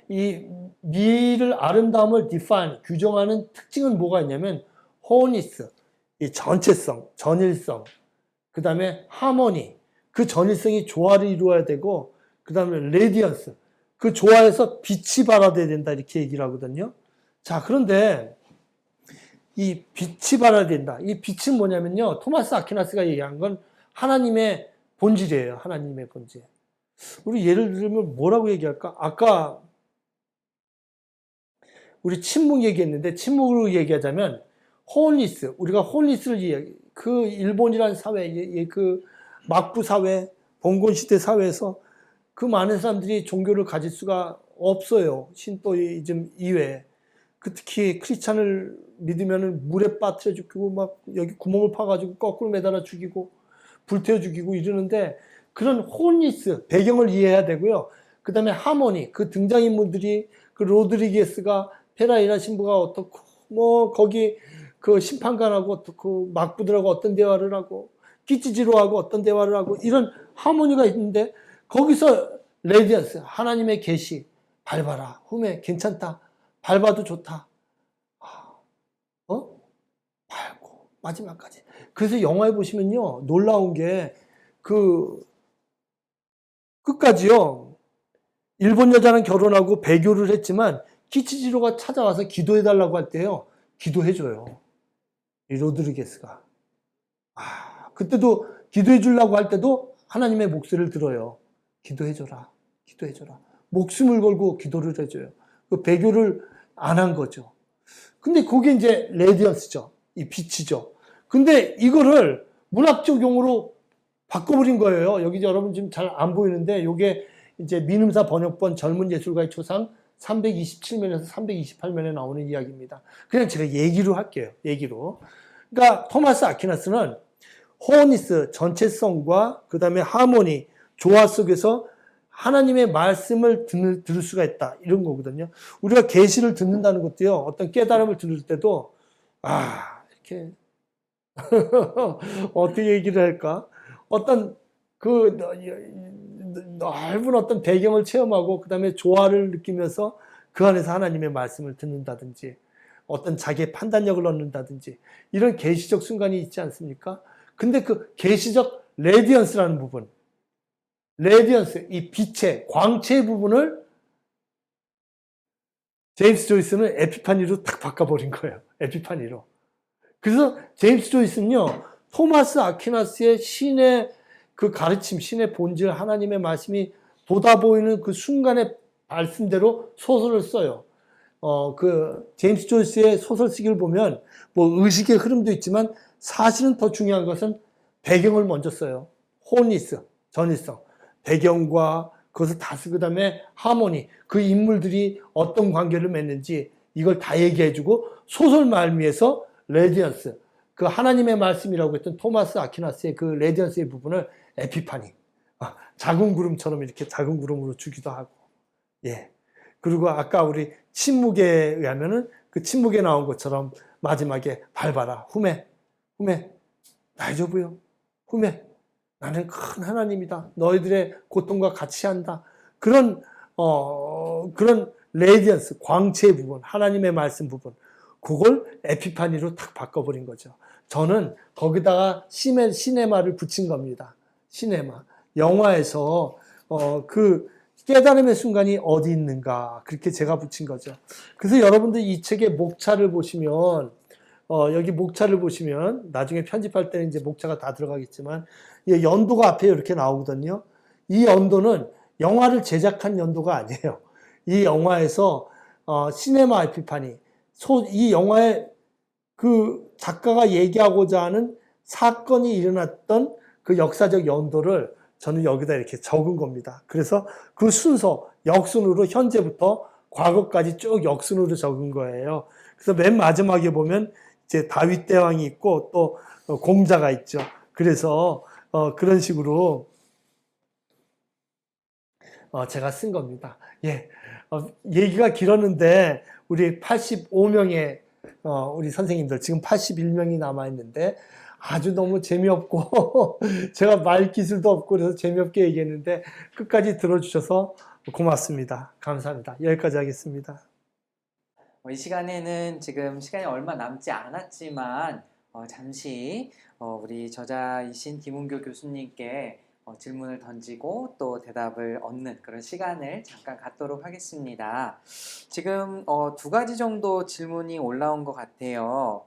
이 미를 아름다움을 define, 규정하는 특징은 뭐가 있냐면 wholeness, 이 전체성, 전일성, 그 다음에 harmony, 그 전일성이 조화를 이루어야 되고 그 다음에 radiance, 그 조화에서 빛이 발화돼야 된다 이렇게 얘기를 하거든요. 자, 그런데 이 빛이 발화돼야 된다. 이 빛은 뭐냐면요. 토마스 아퀴나스가 얘기한 건 하나님의 본질이에요. 하나님의 본질. 우리 예를 들면 뭐라고 얘기할까? 아까 우리 침묵 얘기했는데 침묵으로 얘기하자면 홀리스, 우리가 홀리스를 얘기해. 그 일본이라는 사회, 그 막부 사회, 봉건 시대 사회에서 그 많은 사람들이 종교를 가질 수가 없어요. 신토이즘 이외에. 그 특히 크리스찬을 믿으면 물에 빠뜨려 죽이고 막 여기 구멍을 파가지고 거꾸로 매달아 죽이고 불태워 죽이고 이러는데 그런 홀리스, 배경을 이해해야 되고요. 그 다음에 하모니, 그 등장인물들이 그 로드리게스가 페라이라 신부가 어떻고 뭐 거기 그 심판관하고 그 막부들하고 어떤 대화를 하고 끼찌지로하고 어떤 대화를 하고 이런 하모니가 있는데 거기서 레디언스 하나님의 계시 밟아라 흠에 괜찮다 밟아도 좋다 밟고 마지막까지. 그래서 영화에 보시면요 놀라운 게 그 끝까지요 일본 여자랑 결혼하고 배교를 했지만 키치지로가 찾아와서 기도해달라고 할 때요 기도해줘요 이 로드리게스가. 그때도 기도해 주려고 할 때도 하나님의 목소리를 들어요. 기도해줘라 기도해줘라 목숨을 걸고 기도를 해줘요. 그 배교를 안 한 거죠. 근데 그게 이제 레디언스죠. 이 빛이죠. 근데 이거를 문학적 용어로 바꿔버린 거예요. 여기 여러분 지금 잘 안 보이는데 이게 이제 민음사 번역본 젊은 예술가의 초상 327면에서 328면에 나오는 이야기입니다. 그냥 제가 얘기로 할게요. 얘기로. 그러니까 토마스 아퀴나스는 호어니스 전체성과 그 다음에 하모니 조화 속에서 하나님의 말씀을 들을 수가 있다 이런 거거든요. 우리가 계시를 듣는다는 것도요 어떤 깨달음을 들을 때도 이렇게 어떻게 얘기를 할까 어떤 그 넓은 어떤 배경을 체험하고 그 다음에 조화를 느끼면서 그 안에서 하나님의 말씀을 듣는다든지 어떤 자기의 판단력을 얻는다든지 이런 계시적 순간이 있지 않습니까? 근데 그 계시적 레디언스라는 부분 레디언스, 이 빛의 광채의 부분을 제임스 조이스는 에피파니로 딱 바꿔버린 거예요. 에피파니로. 그래서 제임스 조이스는요, 토마스 아퀴나스의 신의 그 가르침, 신의 본질, 하나님의 말씀이 돋아보이는 그 순간의 말씀대로 소설을 써요. 그 제임스 조이스의 소설 쓰기를 보면 뭐 의식의 흐름도 있지만 사실은 더 중요한 것은 배경을 먼저 써요. 호니스, 전일성. 배경과 그것을 다 쓰고 그다음에 하모니 그 인물들이 어떤 관계를 맺는지 이걸 다 얘기해주고 소설 말미에서 레디언스 그 하나님의 말씀이라고 했던 토마스 아퀴나스의 그 레디언스의 부분을 에피파니 작은 구름처럼 이렇게 작은 구름으로 주기도 하고 그리고 아까 우리 침묵에 의하면은 그 침묵에 나온 것처럼 마지막에 밟아라 흠에 나이저부요 흠에 나는 큰 하나님이다. 너희들의 고통과 같이 한다. 그런 레디언스, 광채의 부분, 하나님의 말씀 부분, 그걸 에피파니로 탁 바꿔버린 거죠. 저는 거기다가 시네마를 붙인 겁니다. 시네마. 영화에서, 그 깨달음의 순간이 어디 있는가. 그렇게 제가 붙인 거죠. 그래서 여러분들 이 책의 목차를 보시면, 여기 목차를 보시면, 나중에 편집할 때는 이제 목차가 다 들어가겠지만, 연도가 앞에 이렇게 나오거든요. 이 연도는 영화를 제작한 연도가 아니에요. 이 영화에서 시네마 에피파니, 이 영화의 그 작가가 얘기하고자 하는 사건이 일어났던 그 역사적 연도를 저는 여기다 이렇게 적은 겁니다. 그래서 그 순서, 역순으로 현재부터 과거까지 쭉 역순으로 적은 거예요. 그래서 맨 마지막에 보면 이제 다윗 대왕이 있고 또 공자가 있죠. 그래서 그런 식으로 제가 쓴 겁니다. 얘기가 길었는데 우리 85명의 우리 선생님들 지금 81명이 남아있는데 아주 너무 재미없고 제가 말 기술도 없고 그래서 재미없게 얘기했는데 끝까지 들어주셔서 고맙습니다. 감사합니다. 여기까지 하겠습니다. 이 시간에는 지금 시간이 얼마 남지 않았지만 잠시 우리 저자이신 김은교 교수님께 질문을 던지고 또 대답을 얻는 그런 시간을 잠깐 갖도록 하겠습니다. 지금 두 가지 정도 질문이 올라온 것 같아요.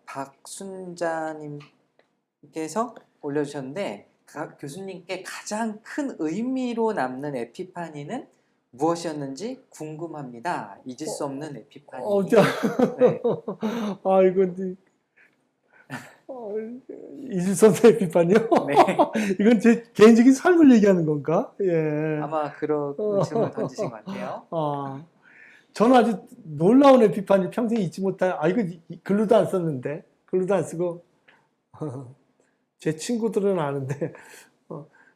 박순자님께서 올려주셨는데 교수님께 가장 큰 의미로 남는 에피파니는 무엇이었는지 궁금합니다. 잊을 수 없는 에피파니. 네. 잊을 수 없는 에피파니요? 네. 이건 제 개인적인 삶을 얘기하는 건가? 아마 그런 질문을 던지신 것 같아요. 저는 아주 놀라운 에피파니 평생 잊지 못할, 이거 글로도 안 썼는데, 글로도 안 쓰고, 제 친구들은 아는데,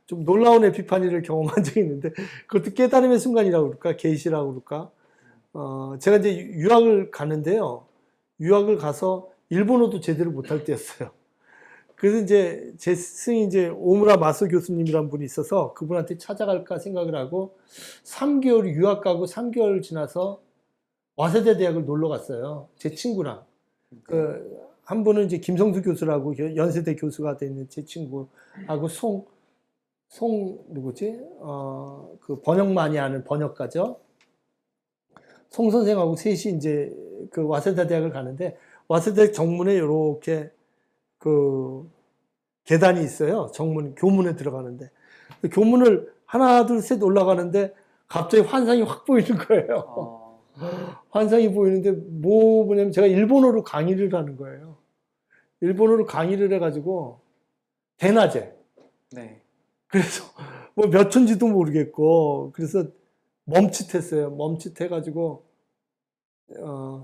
좀 놀라운 에피파니를 경험한 적이 있는데, 그것도 깨달음의 순간이라고 그럴까? 계시라고 그럴까? 제가 이제 유학을 갔는데요. 유학을 가서 일본어도 제대로 못할 때였어요. 그래서 이제 제 스승이 이제 오무라 마소 교수님이란 분이 있어서 그분한테 찾아갈까 생각을 하고 3개월 유학 가고 3개월 지나서 와세대 대학을 놀러 갔어요. 제 친구랑. 한 분은 이제 김성수 교수라고 연세대 교수가 되는 제 친구하고 누구지? 그 번역 많이 하는 번역가죠. 송 선생하고 셋이 이제 그 와세대 대학을 가는데 와세대 정문에 이렇게 그 계단이 있어요. 교문에 들어가는데 교문을 하나 둘 셋 올라가는데 갑자기 환상이 확 보이는 거예요. 환상이 보이는데 뭐냐면 제가 일본어로 강의를 하는 거예요. 일본어로 강의를 해가지고 대낮에. 네. 그래서 뭐 몇 촌지도 모르겠고 그래서 멈칫했어요. 멈칫해가지고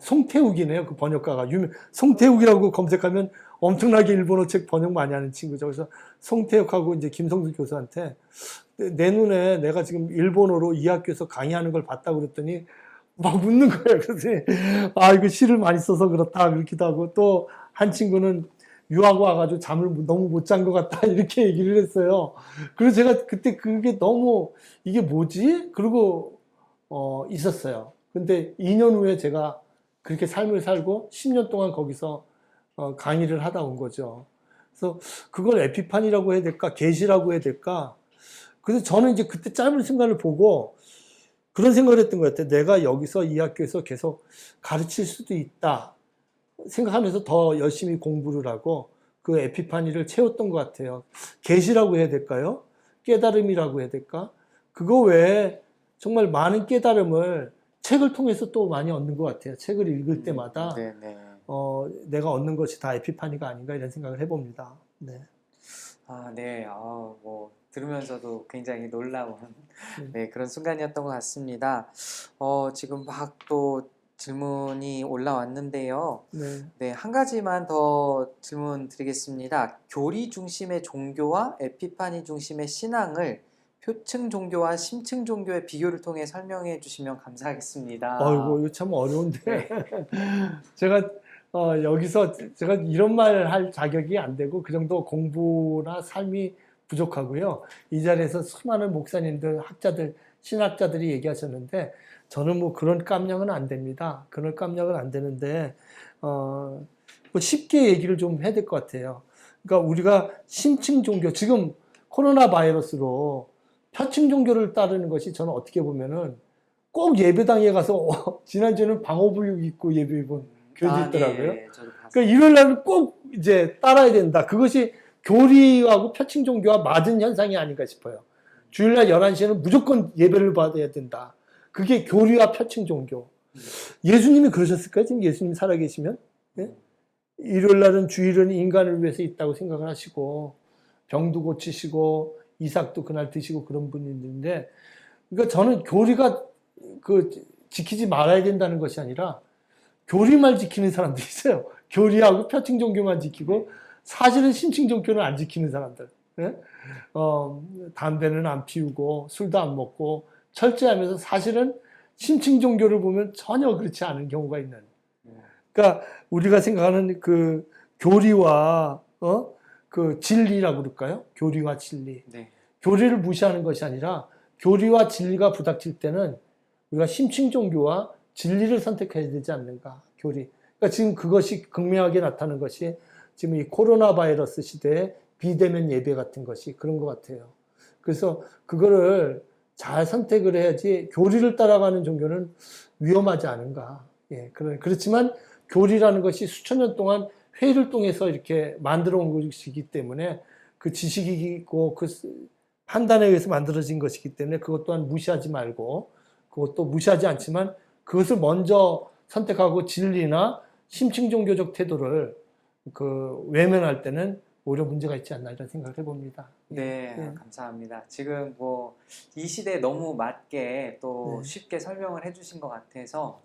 송태욱이네요. 그 번역가가 송태욱이라고 검색하면 엄청나게 일본어 책 번역 많이 하는 친구죠. 그래서 송태욱하고 이제 김성수 교수한테 내 눈에 내가 지금 일본어로 이 학교에서 강의하는 걸 봤다고 그랬더니 막 웃는 거예요. 그래서 이거 시를 많이 써서 그렇다 그렇기도 하고 또 한 친구는 유학 와가지고 잠을 너무 못 잔 것 같다 이렇게 얘기를 했어요. 그래서 제가 그때 그게 너무 이게 뭐지? 그러고 있었어요. 근데 2년 후에 제가 그렇게 삶을 살고 10년 동안 거기서 강의를 하다 온 거죠. 그래서 그걸 에피판이라고 해야 될까? 계시라고 해야 될까? 그래서 저는 이제 그때 짧은 순간을 보고 그런 생각을 했던 것 같아요. 내가 여기서 이 학교에서 계속 가르칠 수도 있다 생각하면서 더 열심히 공부를 하고 그 에피파니를 채웠던 것 같아요. 계시라고 해야 될까요? 깨달음이라고 해야 될까? 그거 외에 정말 많은 깨달음을 책을 통해서 또 많이 얻는 것 같아요. 책을 읽을 때마다 내가 얻는 것이 다 에피파니가 아닌가 이런 생각을 해봅니다. 네. 네. 뭐 들으면서도 굉장히 놀라운 네, 그런 순간이었던 것 같습니다. 지금 막 또 질문이 올라왔는데요. 네, 한 가지만 더 질문 드리겠습니다. 교리 중심의 종교와 에피파니 중심의 신앙을 표층 종교와 심층 종교의 비교를 통해 설명해 주시면 감사하겠습니다. 이거 참 어려운데. 네. 제가 여기서 제가 이런 말 할 자격이 안 되고 그 정도 공부나 삶이 부족하고요. 이 자리에서 수많은 목사님들, 학자들, 신학자들이 얘기하셨는데 저는 뭐 그런 깜냥은 안 됩니다. 그런 깜냥은 안 되는데 뭐 쉽게 얘기를 좀 해야 될 것 같아요. 그러니까 우리가 심층 종교, 지금 코로나 바이러스로 표층 종교를 따르는 것이 저는 어떻게 보면은 꼭 예배당에 가서 지난주에는 방호복 입고 예배 본 교회도 있더라고요. 네, 저도 봤습니다. 그러니까 이럴 날은 꼭 이제 따라야 된다. 그것이 교리하고 표층 종교와 맞은 현상이 아닌가 싶어요. 주일날 11시에는 무조건 예배를 받아야 된다. 그게 교리와 표층 종교. 예수님이 그러셨을까요? 지금 예수님 살아계시면? 예? 일요일날은 주일은 인간을 위해서 있다고 생각을 하시고 병도 고치시고 이삭도 그날 드시고 그런 분인데 그러니까 저는 교리가 지키지 말아야 된다는 것이 아니라 교리만 지키는 사람들이 있어요. 교리하고 표층 종교만 지키고 사실은 심층 종교는 안 지키는 사람들. 예? 담배는 안 피우고 술도 안 먹고 철저하면서 사실은 심층 종교를 보면 전혀 그렇지 않은 경우가 있는. 그러니까 우리가 생각하는 그 교리와 그 진리라고 그럴까요? 교리와 진리. 네. 교리를 무시하는 것이 아니라 교리와 진리가 부닥칠 때는 우리가 심층 종교와 진리를 선택해야 되지 않는가, 교리. 그러니까 지금 그것이 극명하게 나타나는 것이 지금 이 코로나 바이러스 시대에 비대면 예배 같은 것이 그런 것 같아요. 그래서 그거를 잘 선택을 해야지 교리를 따라가는 종교는 위험하지 않은가. 예, 그렇지만 교리라는 것이 수천 년 동안 회의를 통해서 이렇게 만들어 온 것이기 때문에 그 지식이 있고 그 판단에 의해서 만들어진 것이기 때문에 그것 또한 무시하지 말고 그것도 무시하지 않지만 그것을 먼저 선택하고 진리나 심층 종교적 태도를 외면할 때는 오히려 문제가 있지 않나 이런 생각을 해봅니다. 네, 감사합니다. 지금 뭐 이 시대에 너무 맞게 또 쉽게 설명을 해주신 것 같아서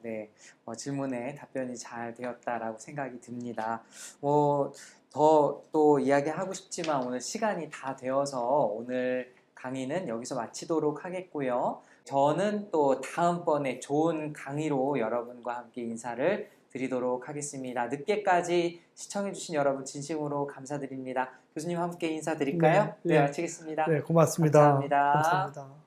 질문에 답변이 잘 되었다라고 생각이 듭니다. 더 또 이야기하고 싶지만 오늘 시간이 다 되어서 오늘 강의는 여기서 마치도록 하겠고요. 저는 또 다음번에 좋은 강의로 여러분과 함께 인사를 드리도록 하겠습니다. 늦게까지 시청해주신 여러분 진심으로 감사드립니다. 교수님 함께 인사드릴까요? 네, 네, 마치겠습니다. 네, 고맙습니다. 감사합니다. 감사합니다.